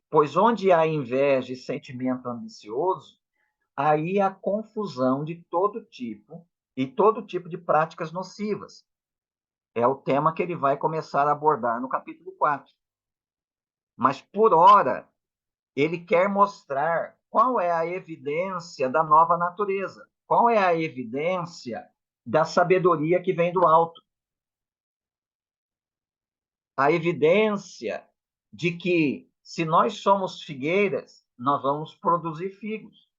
Pois onde há inveja e sentimento ambicioso, aí há confusão de todo tipo e todo tipo de práticas nocivas. É o tema que ele vai começar a abordar no capítulo 4. Mas, por hora, ele quer mostrar qual é a evidência da nova natureza, qual é a evidência da sabedoria que vem do alto. A evidência de que, se nós somos figueiras, nós vamos produzir figos.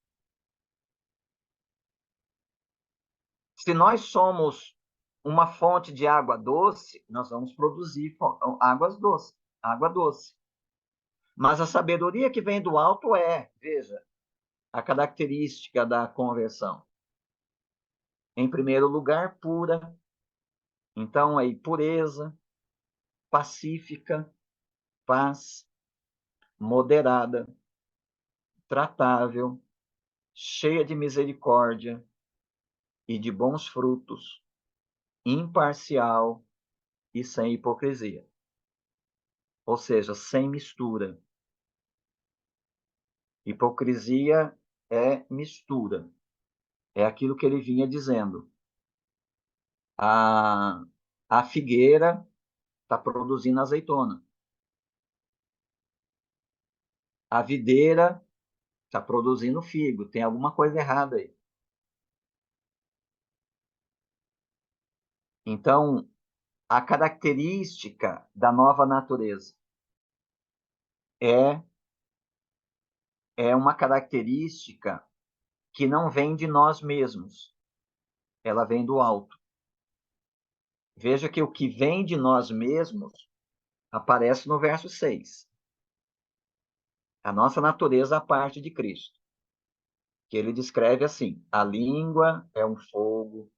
Se nós somos uma fonte de água doce, nós vamos produzir água doce. Mas a sabedoria que vem do alto veja, a característica da conversão. Em primeiro lugar, pura. Então, aí, pureza, pacífica, paz, moderada, tratável, cheia de misericórdia e de bons frutos, imparcial e sem hipocrisia. Ou seja, sem mistura. Hipocrisia é mistura. É aquilo que ele vinha dizendo. A figueira está produzindo azeitona. A videira está produzindo figo. Tem alguma coisa errada aí. Então, a característica da nova natureza é, é uma característica que não vem de nós mesmos. Ela vem do alto. Veja que o que vem de nós mesmos aparece no verso 6. A nossa natureza à parte de Cristo. Que ele descreve assim: a língua é um fogo,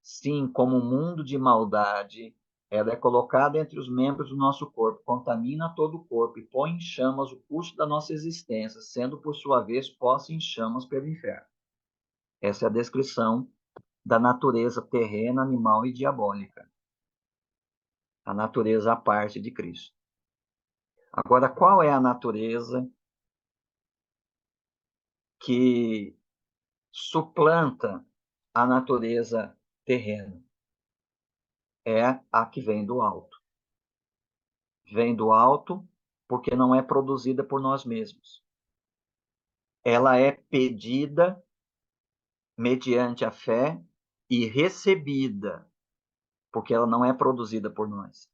sim, como um mundo de maldade, Ela é colocada entre os membros do nosso corpo, contamina todo o corpo e põe em chamas o curso da nossa existência, sendo, por sua vez, posta em chamas pelo inferno. Essa é a descrição da natureza terrena, animal e diabólica. A natureza à parte de Cristo. Agora, qual é a natureza que suplanta a natureza terrena? É a que vem do alto. Vem do alto porque não é produzida por nós mesmos. Ela é pedida mediante a fé e recebida, porque ela não é produzida por nós.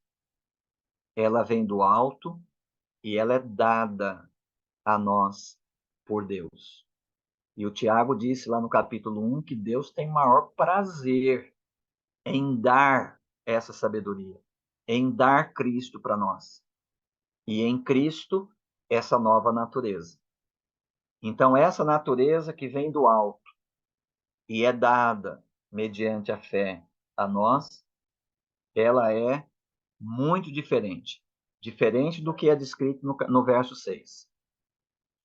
Ela vem do alto e ela é dada a nós por Deus. E o Tiago disse lá no capítulo 1 que Deus tem maior prazer em dar essa sabedoria, em dar Cristo para nós. E em Cristo, essa nova natureza. Então, essa natureza que vem do alto e é dada mediante a fé a nós, ela é muito diferente. Diferente do que é descrito no verso 6.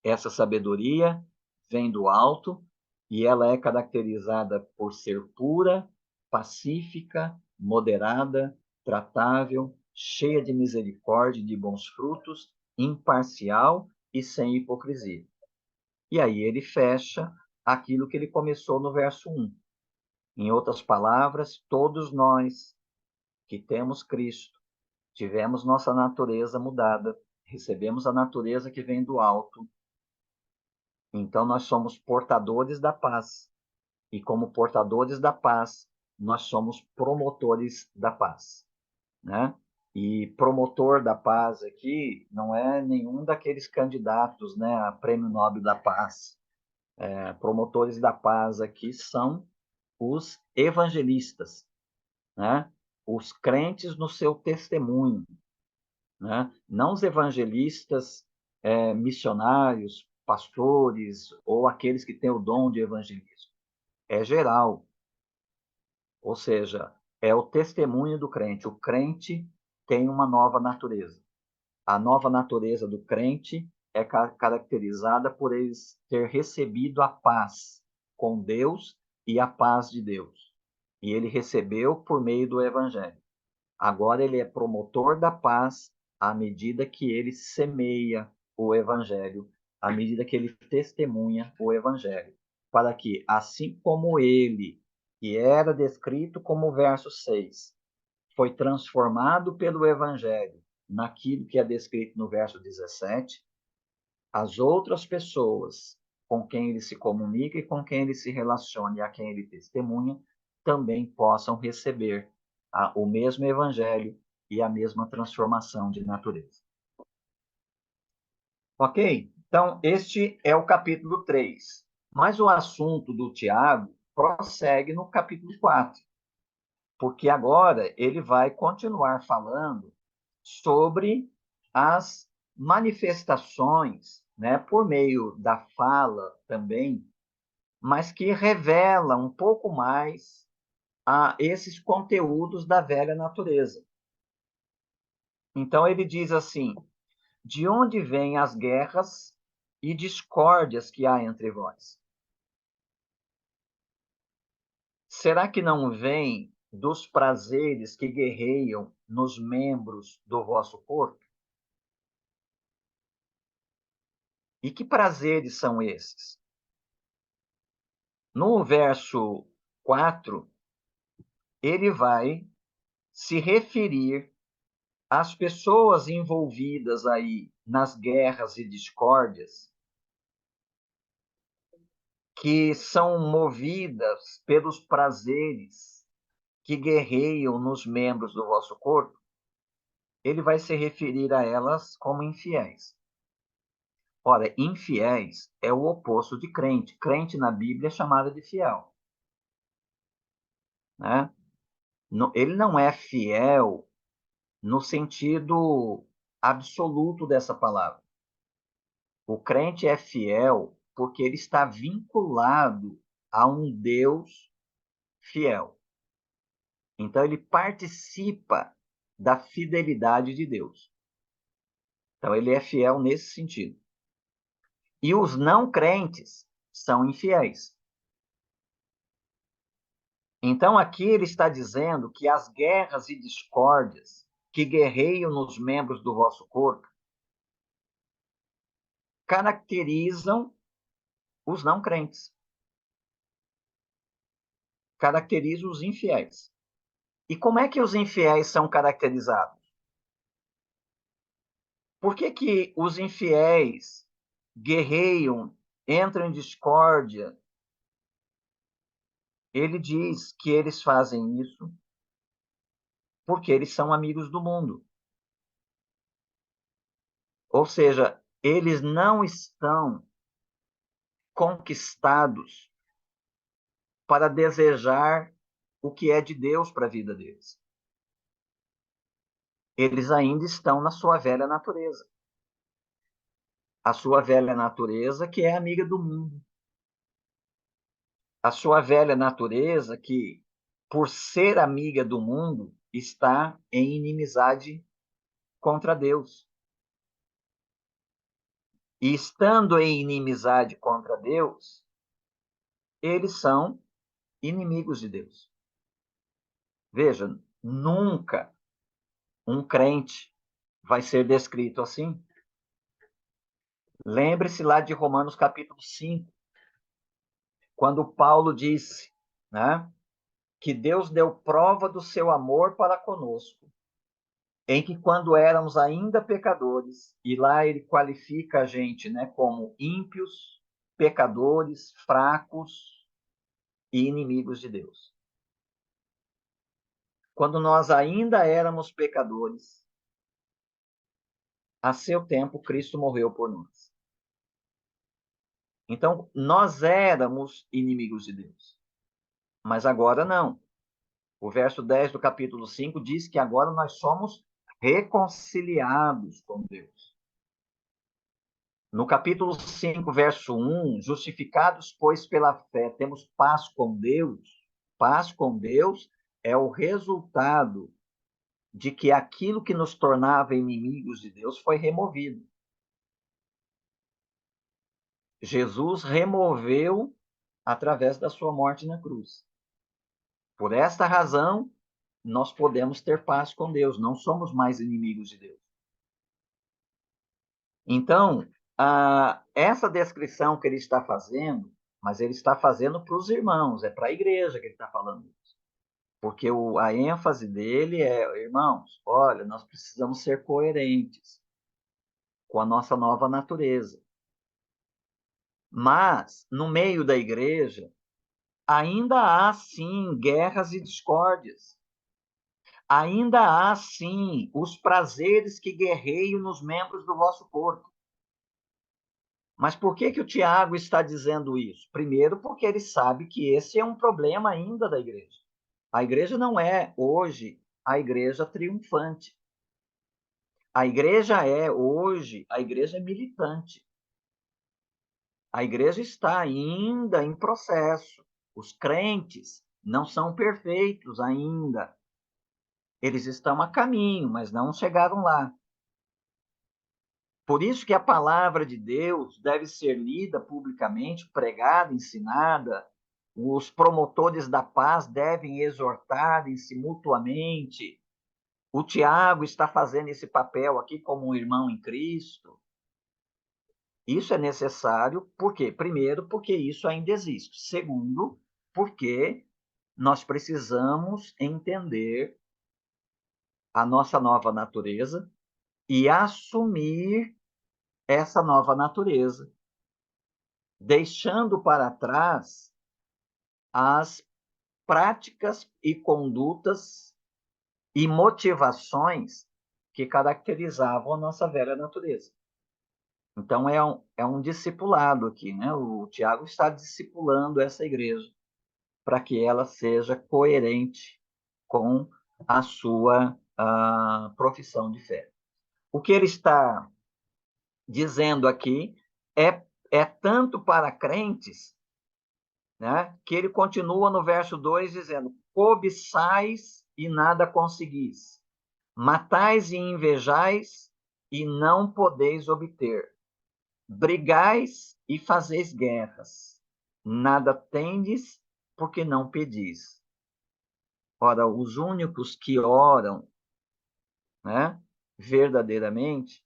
Essa sabedoria vem do alto e ela é caracterizada por ser pura, pacífica, moderada, tratável, cheia de misericórdia e de bons frutos, imparcial e sem hipocrisia. E aí ele fecha aquilo que ele começou no verso 1. Em outras palavras, todos nós que temos Cristo, tivemos nossa natureza mudada, recebemos a natureza que vem do alto. Então, nós somos portadores da paz. E, como portadores da paz, nós somos promotores da paz. Né? E promotor da paz aqui não é nenhum daqueles candidatos, né, a Prêmio Nobel da Paz. Promotores da paz aqui são os evangelistas, né? Os crentes no seu testemunho. Né? Não os evangelistas missionários, pastores ou aqueles que têm o dom de evangelismo. É geral, ou seja, é o testemunho do crente. O crente tem uma nova natureza. A nova natureza do crente é caracterizada por ele ter recebido a paz com Deus e a paz de Deus. E ele recebeu por meio do evangelho. Agora ele é promotor da paz à medida que ele semeia o evangelho, à medida que ele testemunha o evangelho, para que, assim como ele, que era descrito como verso 6, foi transformado pelo evangelho naquilo que é descrito no verso 17, as outras pessoas com quem ele se comunica e com quem ele se relaciona e a quem ele testemunha também possam receber o mesmo evangelho e a mesma transformação de natureza. Ok? Então, este é o capítulo 3. Mas o assunto do Tiago prossegue no capítulo 4, porque agora ele vai continuar falando sobre as manifestações, né, por meio da fala também, mas que revela um pouco mais a esses conteúdos da velha natureza. Então ele diz assim: de onde vêm as guerras e discórdias que há entre vós? Será que não vem dos prazeres que guerreiam nos membros do vosso corpo? E que prazeres são esses? No verso 4, ele vai se referir às pessoas envolvidas aí nas guerras e discórdias, que são movidas pelos prazeres que guerreiam nos membros do vosso corpo. Ele vai se referir a elas como infiéis. Ora, infiéis é o oposto de crente. Crente na Bíblia é chamado de fiel. Né? Ele não é fiel no sentido absoluto dessa palavra. O crente é fiel porque ele está vinculado a um Deus fiel. Então, ele participa da fidelidade de Deus. Então, ele é fiel nesse sentido. E os não crentes são infiéis. Então, aqui ele está dizendo que as guerras e discórdias que guerreiam nos membros do vosso corpo caracterizam os não crentes, caracterizam os infiéis. E como é que os infiéis são caracterizados? Por que os infiéis guerreiam, entram em discórdia? Ele diz que eles fazem isso porque eles são amigos do mundo. Ou seja, eles não estão conquistados para desejar o que é de Deus para a vida deles. Eles ainda estão na sua velha natureza. A sua velha natureza que é amiga do mundo. A sua velha natureza que, por ser amiga do mundo, está em inimizade contra Deus. E estando em inimizade contra Deus, eles são inimigos de Deus. Veja, nunca um crente vai ser descrito assim. Lembre-se lá de Romanos capítulo 5, quando Paulo disse, né, que Deus deu prova do seu amor para conosco, em que quando éramos ainda pecadores, e lá ele qualifica a gente, né, como ímpios, pecadores, fracos e inimigos de Deus. Quando nós ainda éramos pecadores, a seu tempo Cristo morreu por nós. Então, nós éramos inimigos de Deus, mas agora não. O verso 10 do capítulo 5 diz que agora nós somos reconciliados com Deus. No capítulo 5, verso 1, justificados, pois, pela fé, temos paz com Deus. Paz com Deus é o resultado de que aquilo que nos tornava inimigos de Deus foi removido. Jesus removeu através da sua morte na cruz. Por esta razão, nós podemos ter paz com Deus, não somos mais inimigos de Deus. Então, essa descrição que ele está fazendo, mas ele está fazendo para os irmãos, é para a igreja que ele está falando isso. Porque a ênfase dele é, irmãos, olha, nós precisamos ser coerentes com a nossa nova natureza. Mas, no meio da igreja, ainda há, sim, guerras e discórdias. Ainda há, sim, os prazeres que guerreiam nos membros do vosso corpo. Mas por que o Tiago está dizendo isso? Primeiro, porque ele sabe que esse é um problema ainda da igreja. A igreja não é, hoje, a igreja triunfante. A igreja é, hoje, a igreja militante. A igreja está ainda em processo. Os crentes não são perfeitos ainda. Eles estão a caminho, mas não chegaram lá. Por isso que a palavra de Deus deve ser lida publicamente, pregada, ensinada. Os promotores da paz devem exortarem-se mutuamente. O Tiago está fazendo esse papel aqui como um irmão em Cristo. Isso é necessário, por quê? Primeiro, porque isso ainda existe. Segundo, porque nós precisamos entender a nossa nova natureza e assumir essa nova natureza, deixando para trás as práticas e condutas e motivações que caracterizavam a nossa velha natureza. Então, é um discipulado aqui, né? O Tiago está discipulando essa igreja para que ela seja coerente com a sua profissão de fé. O que ele está dizendo aqui é tanto para crentes, né, que ele continua no verso 2 dizendo: cobiçais e nada conseguis, Matais e invejais e não podeis obter. Brigais e fazeis guerras. Nada tendes porque não pedis. Ora, os únicos que oram, né, verdadeiramente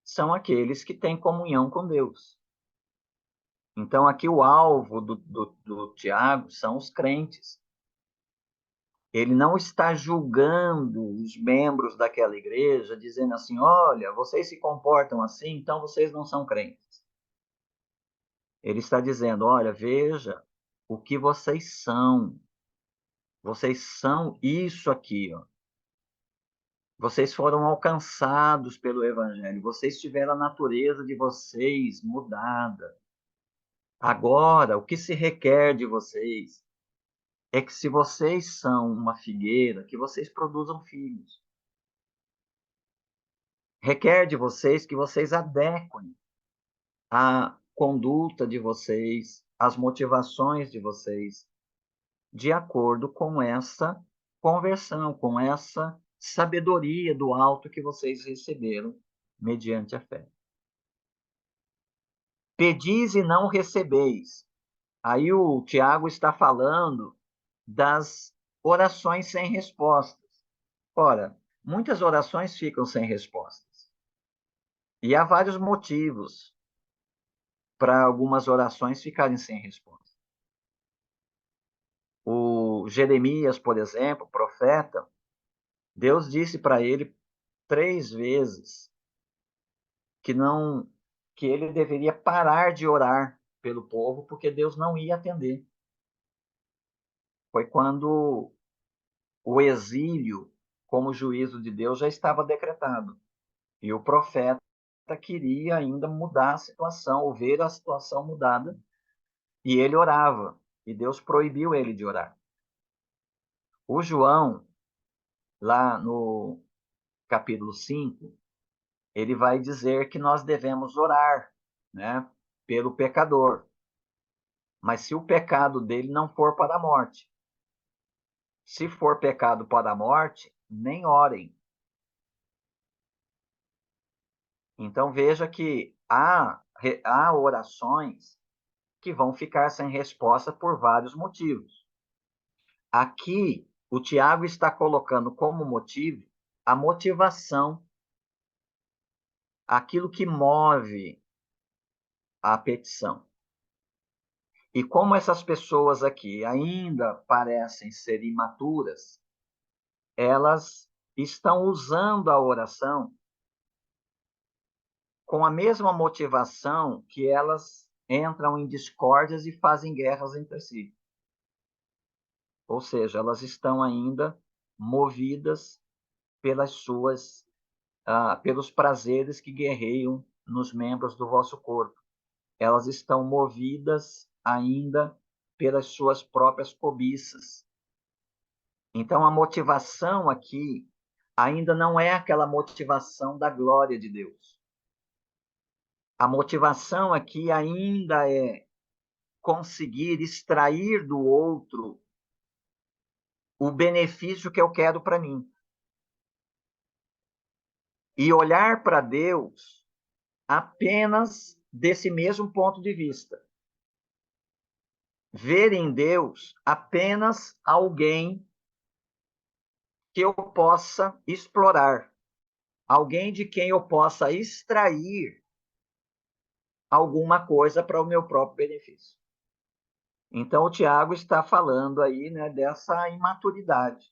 são aqueles que têm comunhão com Deus. Então, aqui o alvo do Tiago são os crentes. Ele não está julgando os membros daquela igreja, dizendo assim: olha, vocês se comportam assim, então vocês não são crentes. Ele está dizendo: olha, veja o que vocês são. Vocês são isso aqui, ó. Vocês foram alcançados pelo Evangelho. Vocês tiveram a natureza de vocês mudada. Agora, o que se requer de vocês é que, se vocês são uma figueira, que vocês produzam filhos. Requer de vocês que vocês adequem a conduta de vocês, as motivações de vocês, de acordo com essa conversão, com essa sabedoria do alto que vocês receberam mediante a fé. Pedis e não recebeis. Aí o Tiago está falando das orações sem respostas. Ora, muitas orações ficam sem respostas. E há vários motivos para algumas orações ficarem sem resposta. O Jeremias, por exemplo, profeta, Deus disse para ele 3 vezes que ele deveria parar de orar pelo povo, porque Deus não ia atender. Foi quando o exílio, como juízo de Deus, já estava decretado. E o profeta queria ainda mudar a situação, ou ver a situação mudada, e ele orava, e Deus proibiu ele de orar. O João, lá no capítulo 5, ele vai dizer que nós devemos orar, né, pelo pecador. Mas se o pecado dele não for para a morte. Se for pecado para a morte, nem orem. Então veja que há orações que vão ficar sem resposta por vários motivos. Aqui, o Tiago está colocando como motivo a motivação, aquilo que move a petição. E como essas pessoas aqui ainda parecem ser imaturas, elas estão usando a oração com a mesma motivação que elas entram em discórdias e fazem guerras entre si. Ou seja, elas estão ainda movidas pelos prazeres que guerreiam nos membros do vosso corpo. Elas estão movidas ainda pelas suas próprias cobiças. Então, a motivação aqui ainda não é aquela motivação da glória de Deus. A motivação aqui ainda é conseguir extrair do outro o benefício que eu quero para mim. E olhar para Deus apenas desse mesmo ponto de vista. Ver em Deus apenas alguém que eu possa explorar, alguém de quem eu possa extrair alguma coisa para o meu próprio benefício. Então, o Tiago está falando aí, né, dessa imaturidade.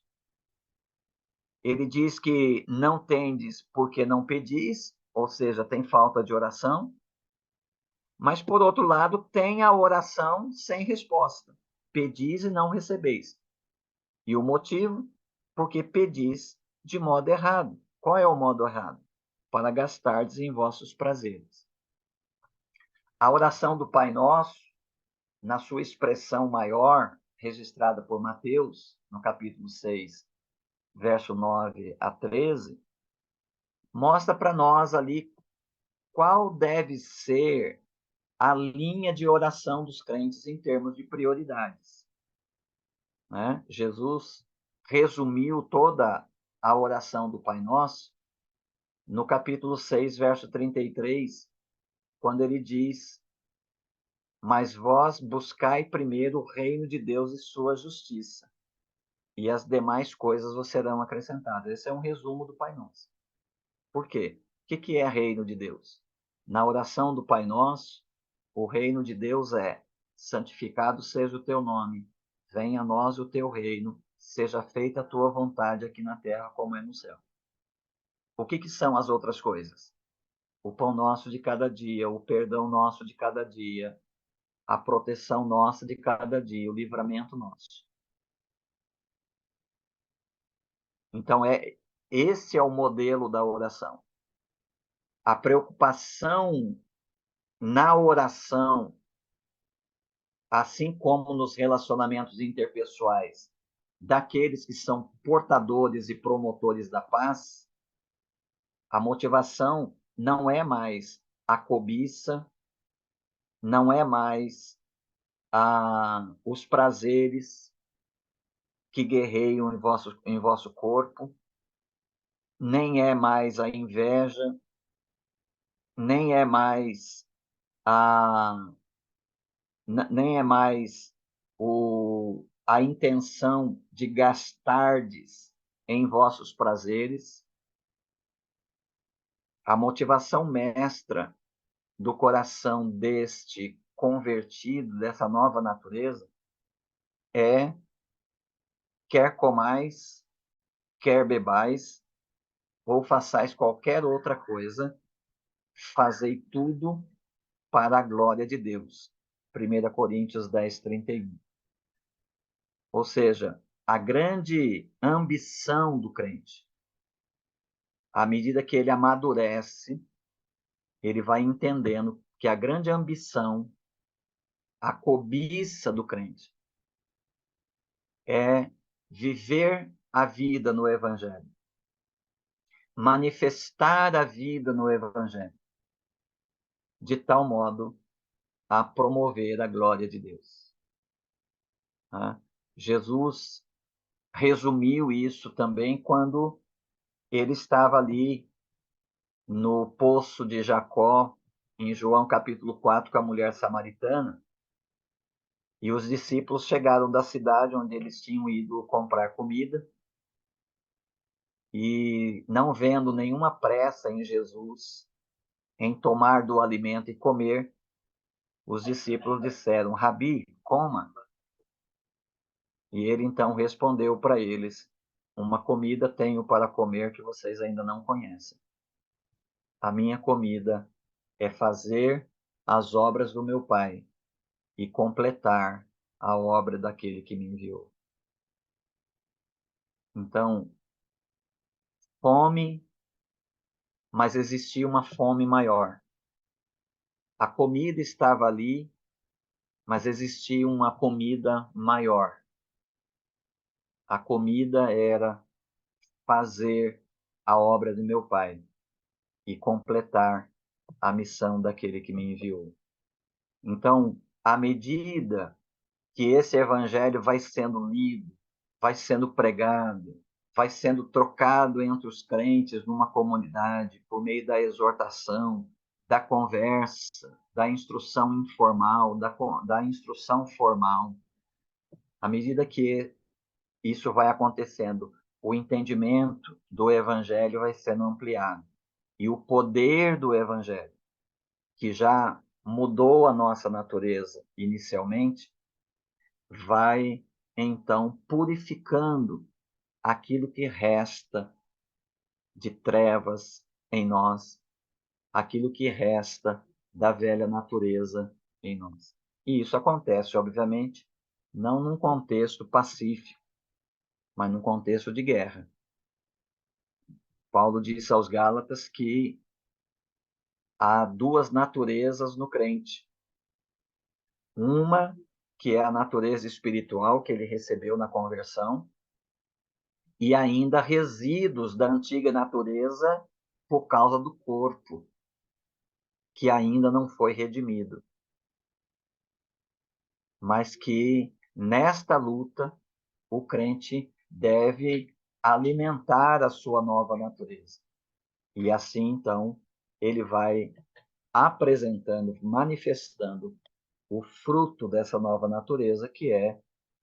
Ele diz que não tendes porque não pedis, ou seja, tem falta de oração. Mas, por outro lado, tem a oração sem resposta. Pedis e não recebeis. E o motivo? Porque pedis de modo errado. Qual é o modo errado? Para gastardes em vossos prazeres. A oração do Pai Nosso, na sua expressão maior, registrada por Mateus, no capítulo 6, verso 9 a 13, mostra para nós ali qual deve ser a linha de oração dos crentes em termos de prioridades. Né? Jesus resumiu toda a oração do Pai Nosso no capítulo 6, verso 33, quando ele diz: mas vós buscai primeiro o reino de Deus e sua justiça, e as demais coisas vos serão acrescentadas. Esse é um resumo do Pai Nosso. Por quê? O que é reino de Deus? Na oração do Pai Nosso, o reino de Deus é: santificado seja o teu nome, venha a nós o teu reino, seja feita a tua vontade aqui na terra como é no céu. O que são as outras coisas? O pão nosso de cada dia, o perdão nosso de cada dia, a proteção nossa de cada dia, o livramento nosso. Então, esse é o modelo da oração. A preocupação na oração, assim como nos relacionamentos interpessoais, daqueles que são portadores e promotores da paz, a motivação não é mais a cobiça, não é mais os prazeres que guerreiam em vosso corpo, nem é mais a inveja, nem é mais a nem é mais a intenção de gastardes em vossos prazeres. A motivação mestra do coração deste convertido, dessa nova natureza, é: quer comais, quer bebais, ou façais qualquer outra coisa, fazei tudo para a glória de Deus. 1 Coríntios 10, 31. Ou seja, a grande ambição do crente, à medida que ele amadurece, ele vai entendendo que a grande ambição, a cobiça do crente, é viver a vida no Evangelho, manifestar a vida no Evangelho, de tal modo a promover a glória de Deus. Jesus resumiu isso também quando ele estava ali no poço de Jacó, em João capítulo 4, com a mulher samaritana, e os discípulos chegaram da cidade onde eles tinham ido comprar comida, e não vendo nenhuma pressa em Jesus em tomar do alimento e comer, os discípulos disseram: Rabi, coma. E ele então respondeu para eles: uma comida tenho para comer que vocês ainda não conhecem. A minha comida é fazer as obras do meu Pai e completar a obra daquele que me enviou. Então, fome, mas existia uma fome maior. A comida estava ali, mas existia uma comida maior. A comida era fazer a obra do meu Pai e completar a missão daquele que me enviou. Então, à medida que esse evangelho vai sendo lido, vai sendo pregado, vai sendo trocado entre os crentes numa comunidade, por meio da exortação, da conversa, da instrução informal, da instrução formal. À medida que isso vai acontecendo, o entendimento do evangelho vai sendo ampliado. E o poder do evangelho, que já mudou a nossa natureza inicialmente, vai então purificando aquilo que resta de trevas em nós, aquilo que resta da velha natureza em nós. E isso acontece, obviamente, não num contexto pacífico, mas num contexto de guerra. Paulo disse aos Gálatas que há duas naturezas no crente. Uma, que é a natureza espiritual que ele recebeu na conversão, e ainda resíduos da antiga natureza por causa do corpo, que ainda não foi redimido. Mas que nesta luta o crente deve alimentar a sua nova natureza. E assim, então, ele vai apresentando, manifestando o fruto dessa nova natureza, que é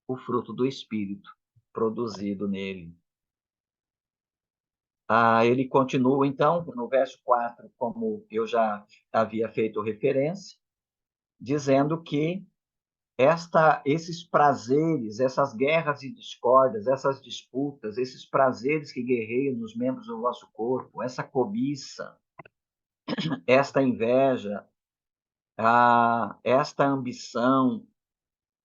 o fruto do Espírito produzido nele. Ele continua, então, no verso 4, como eu já havia feito referência, dizendo que esses prazeres, essas guerras e discórdias, essas disputas, esses prazeres que guerreiam nos membros do nosso corpo, essa cobiça, esta inveja, esta ambição,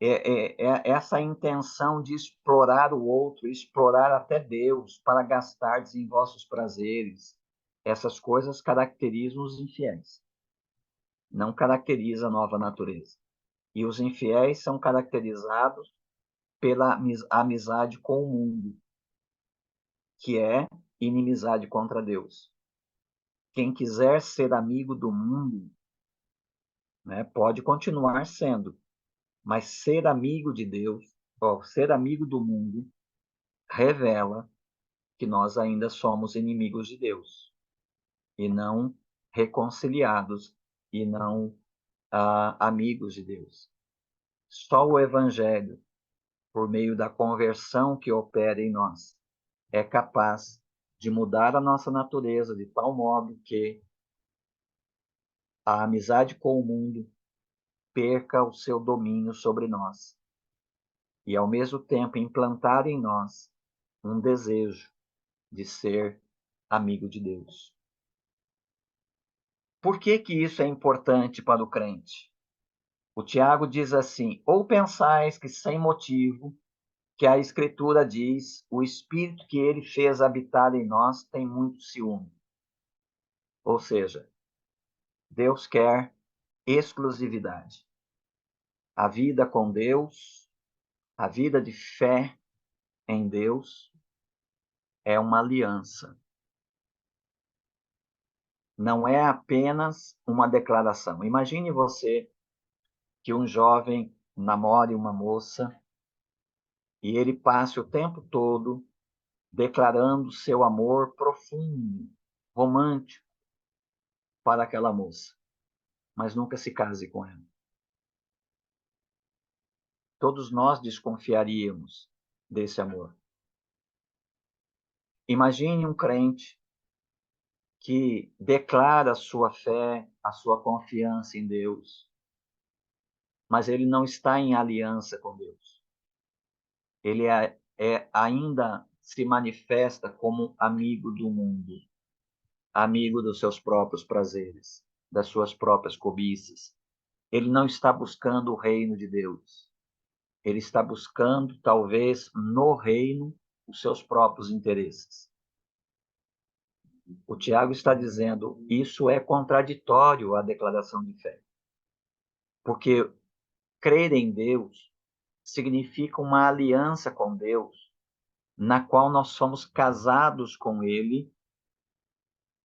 essa intenção de explorar o outro, explorar até Deus, para gastar em vossos prazeres, essas coisas caracterizam os infiéis, não caracteriza a nova natureza. E os infiéis são caracterizados pela amizade com o mundo, que é inimizade contra Deus. Quem quiser ser amigo do mundo, né, pode continuar sendo, mas ser amigo de Deus, ou ser amigo do mundo, revela que nós ainda somos inimigos de Deus, e não reconciliados, e não amigos de Deus. Só o Evangelho, por meio da conversão que opera em nós, é capaz de mudar a nossa natureza de tal modo que a amizade com o mundo perca o seu domínio sobre nós e, ao mesmo tempo, implantar em nós um desejo de ser amigo de Deus. Por que que isso é importante para o crente? O Tiago diz assim: ou pensais que sem motivo, que a Escritura diz, o Espírito que ele fez habitar em nós tem muito ciúme. Ou seja, Deus quer exclusividade. A vida com Deus, a vida de fé em Deus, é uma aliança. Não é apenas uma declaração. Imagine você que um jovem namore uma moça e ele passe o tempo todo declarando seu amor profundo, romântico para aquela moça, mas nunca se case com ela. Todos nós desconfiaríamos desse amor. Imagine um crente que declara a sua fé, a sua confiança em Deus, mas ele não está em aliança com Deus. Ele ainda se manifesta como amigo do mundo, amigo dos seus próprios prazeres, das suas próprias cobiças. Ele não está buscando o reino de Deus. Ele está buscando, talvez, no reino, os seus próprios interesses. O Tiago está dizendo, isso é contraditório à declaração de fé. Porque crer em Deus significa uma aliança com Deus, na qual nós somos casados com Ele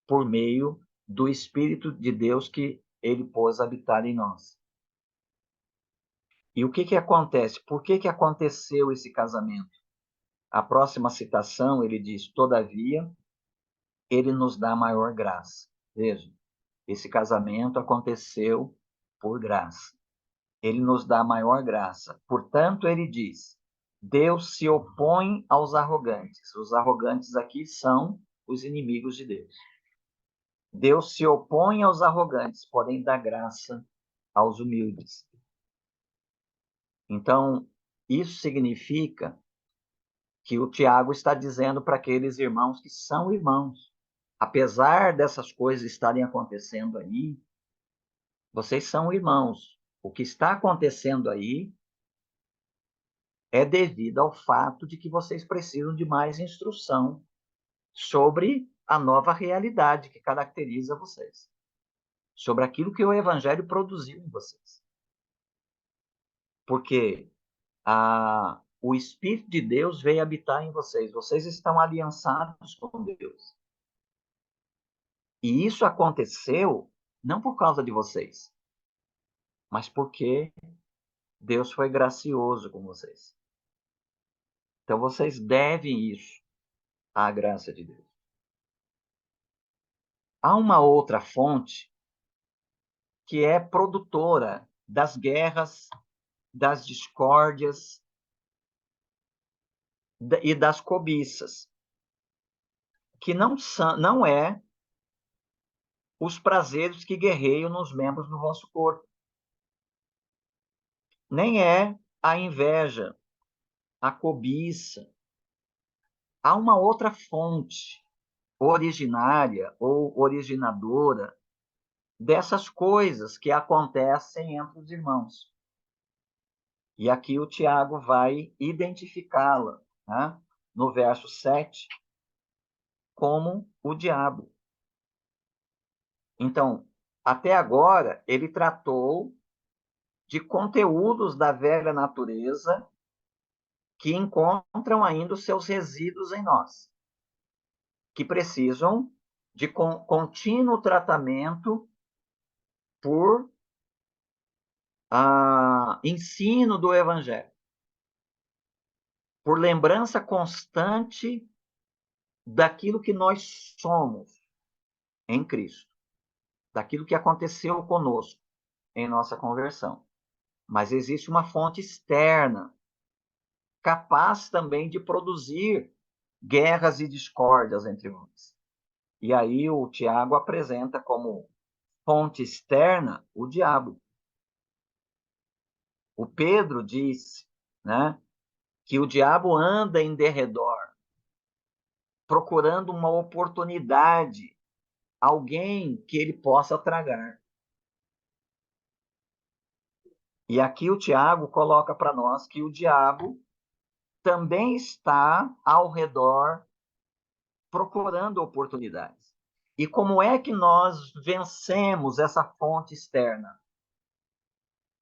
por meio do Espírito de Deus que Ele pôs habitar em nós. E o que que acontece? Por que que aconteceu esse casamento? A próxima citação, ele diz, todavia, Ele nos dá maior graça. Veja, esse casamento aconteceu por graça. Ele nos dá maior graça. Portanto, ele diz, Deus se opõe aos arrogantes. Os arrogantes aqui são os inimigos de Deus. Deus se opõe aos arrogantes, porém dá graça aos humildes. Então, isso significa que o Tiago está dizendo para aqueles irmãos que são irmãos. Apesar dessas coisas estarem acontecendo aí, vocês são irmãos. O que está acontecendo aí é devido ao fato de que vocês precisam de mais instrução sobre a nova realidade que caracteriza vocês, sobre aquilo que o Evangelho produziu em vocês. Porque o Espírito de Deus veio habitar em vocês, vocês estão aliançados com Deus. E isso aconteceu não por causa de vocês, mas porque Deus foi gracioso com vocês. Então vocês devem isso à graça de Deus. Há uma outra fonte que é produtora das guerras, das discórdias e das cobiças, que não é os prazeres que guerreiam nos membros do vosso corpo, nem é a inveja, a cobiça. Há uma outra fonte originária ou originadora dessas coisas que acontecem entre os irmãos. E aqui o Tiago vai identificá-la, né, no verso 7, como o diabo. Então, até agora, ele tratou de conteúdos da velha natureza que encontram ainda os seus resíduos em nós, que precisam de contínuo tratamento por ensino do Evangelho, por lembrança constante daquilo que nós somos em Cristo, daquilo que aconteceu conosco em nossa conversão. Mas existe uma fonte externa, capaz também de produzir guerras e discórdias entre nós. E aí o Tiago apresenta como fonte externa o diabo. O Pedro diz, né, que o diabo anda em derredor, procurando uma oportunidade, alguém que ele possa tragar. E aqui o Tiago coloca para nós que o diabo também está ao redor procurando oportunidades. E como é que nós vencemos essa fonte externa?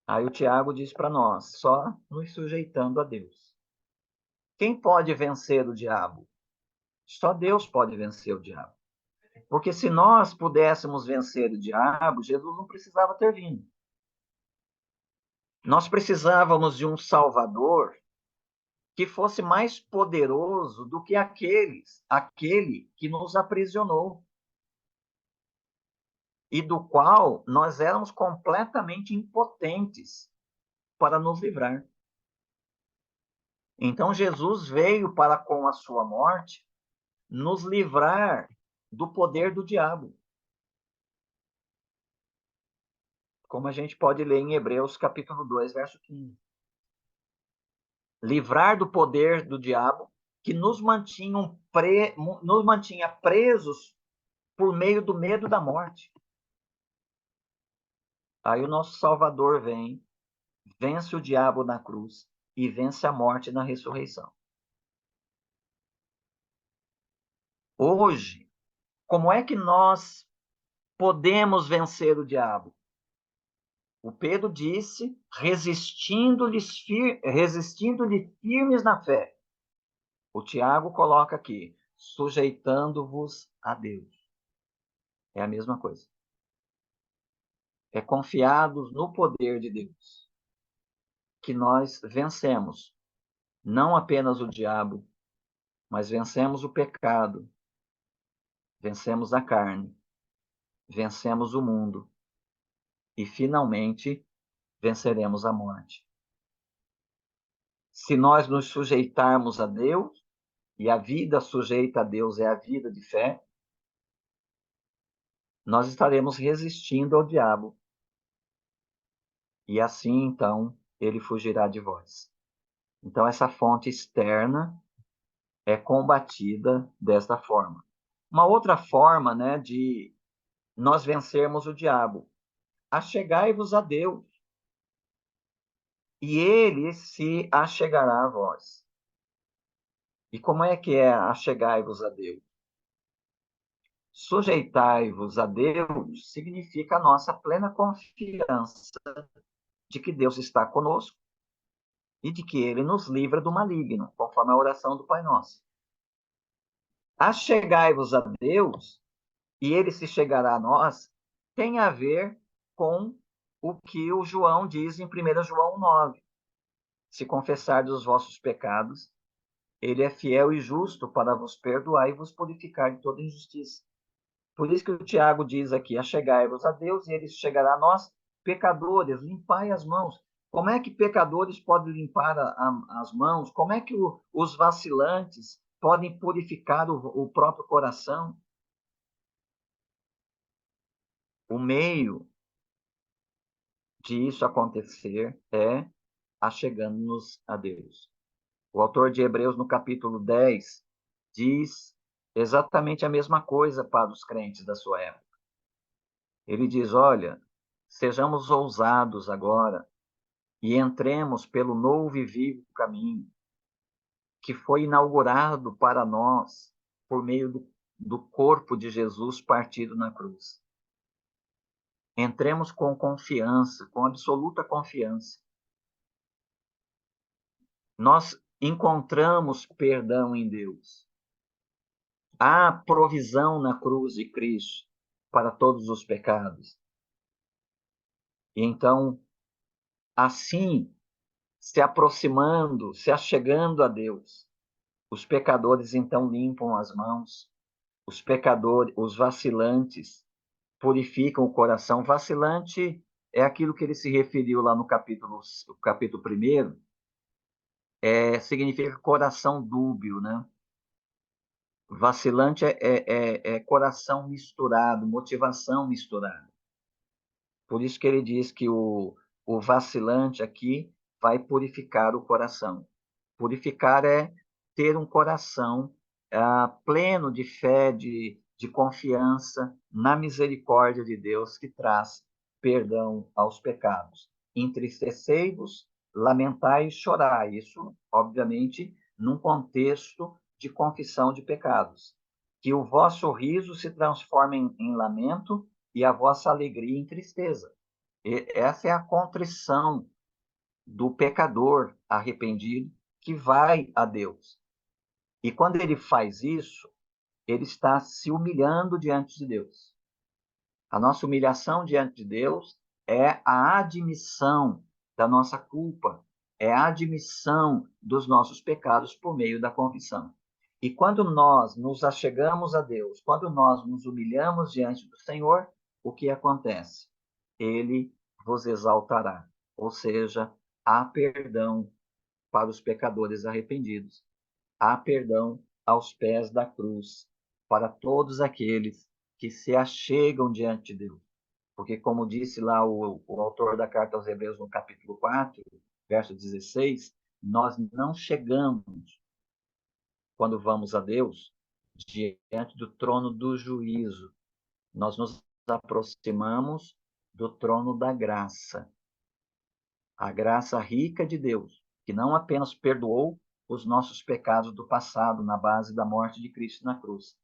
Aí o Tiago diz para nós, só nos sujeitando a Deus. Quem pode vencer o diabo? Só Deus pode vencer o diabo. Porque se nós pudéssemos vencer o diabo, Jesus não precisava ter vindo. Nós precisávamos de um Salvador que fosse mais poderoso do que aquele que nos aprisionou e do qual nós éramos completamente impotentes para nos livrar. Então Jesus veio para, com a sua morte, nos livrar do poder do diabo. Como a gente pode ler em Hebreus capítulo 2, verso 15. Livrar do poder do diabo que nos mantinha presos por meio do medo da morte. Aí o nosso Salvador vem, vence o diabo na cruz e vence a morte na ressurreição. Hoje, como é que nós podemos vencer o diabo? O Pedro disse, resistindo-lhe firmes na fé. O Tiago coloca aqui, sujeitando-vos a Deus. É a mesma coisa. É confiados no poder de Deus que nós vencemos não apenas o diabo, mas vencemos o pecado, vencemos a carne, vencemos o mundo e, finalmente, venceremos a morte. Se nós nos sujeitarmos a Deus, e a vida sujeita a Deus é a vida de fé, nós estaremos resistindo ao diabo. E assim, então, ele fugirá de vós. Então, essa fonte externa é combatida desta forma. Uma outra forma, né, de nós vencermos o diabo: achegai-vos a Deus, e ele se achegará a vós. E como é que é achegai-vos a Deus? Sujeitai-vos a Deus significa a nossa plena confiança de que Deus está conosco e de que ele nos livra do maligno, conforme a oração do Pai Nosso. Achegai-vos a Deus e ele se chegará a nós, tem a ver com o que o João diz em 1 João 9. Se confessardes os vossos pecados, ele é fiel e justo para vos perdoar e vos purificar de toda injustiça. Por isso que o Tiago diz aqui, achegai-vos a Deus e ele chegará a nós, pecadores, limpai as mãos. Como é que pecadores podem limpar as mãos? Como é que os vacilantes podem purificar o próprio coração? O meio de isso acontecer é achegando-nos a Deus. O autor de Hebreus, no capítulo 10, diz exatamente a mesma coisa para os crentes da sua época. Ele diz: olha, sejamos ousados agora e entremos pelo novo e vivo caminho que foi inaugurado para nós por meio do corpo de Jesus partido na cruz. Entremos com confiança, com absoluta confiança. Nós encontramos perdão em Deus. Há provisão na cruz de Cristo para todos os pecados. E então, assim, se aproximando, se achegando a Deus, os pecadores então limpam as mãos, os pecadores, os vacilantes, purificam o coração. Vacilante é aquilo que ele se referiu lá no capítulo 1, significa coração dúbio, né? Vacilante é coração misturado, motivação misturada. Por isso que ele diz que o vacilante aqui vai purificar o coração. Purificar é ter um coração pleno de fé, de confiança na misericórdia de Deus que traz perdão aos pecados. Entristecei-vos, lamentai e chorai. Isso, obviamente, num contexto de confissão de pecados. Que o vosso riso se transforme em lamento e a vossa alegria em tristeza. E essa é a contrição do pecador arrependido que vai a Deus. E quando ele faz isso, ele está se humilhando diante de Deus. A nossa humilhação diante de Deus é a admissão da nossa culpa, é a admissão dos nossos pecados por meio da confissão. E quando nós nos achegamos a Deus, quando nós nos humilhamos diante do Senhor, o que acontece? Ele vos exaltará, ou seja, há perdão para os pecadores arrependidos. Há perdão aos pés da cruz para todos aqueles que se achegam diante de Deus. Porque, como disse lá o autor da carta aos Hebreus, no capítulo 4, verso 16, nós não chegamos, quando vamos a Deus, diante do trono do juízo. Nós nos aproximamos do trono da graça. A graça rica de Deus, que não apenas perdoou os nossos pecados do passado na base da morte de Cristo na cruz,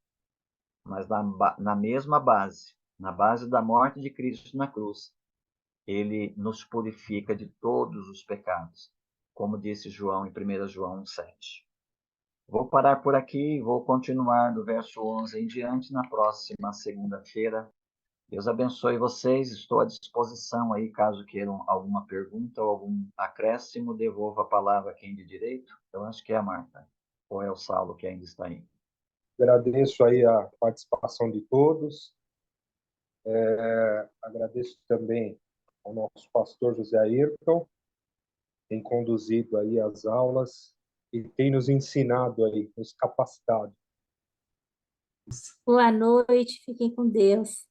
mas na mesma base, na base da morte de Cristo na cruz, ele nos purifica de todos os pecados, como disse João em 1 João 1,7. Vou parar por aqui e vou continuar do verso 11 em diante na próxima segunda-feira. Deus abençoe vocês, estou à disposição aí, caso queiram alguma pergunta ou algum acréscimo, devolvo a palavra a quem de direito. Eu acho que é a Marta, ou é o Saulo que ainda está aí. Agradeço aí a participação de todos. Agradeço também ao nosso pastor José Ayrton, que tem conduzido aí as aulas e tem nos ensinado aí, nos capacitado. Boa noite, fiquem com Deus.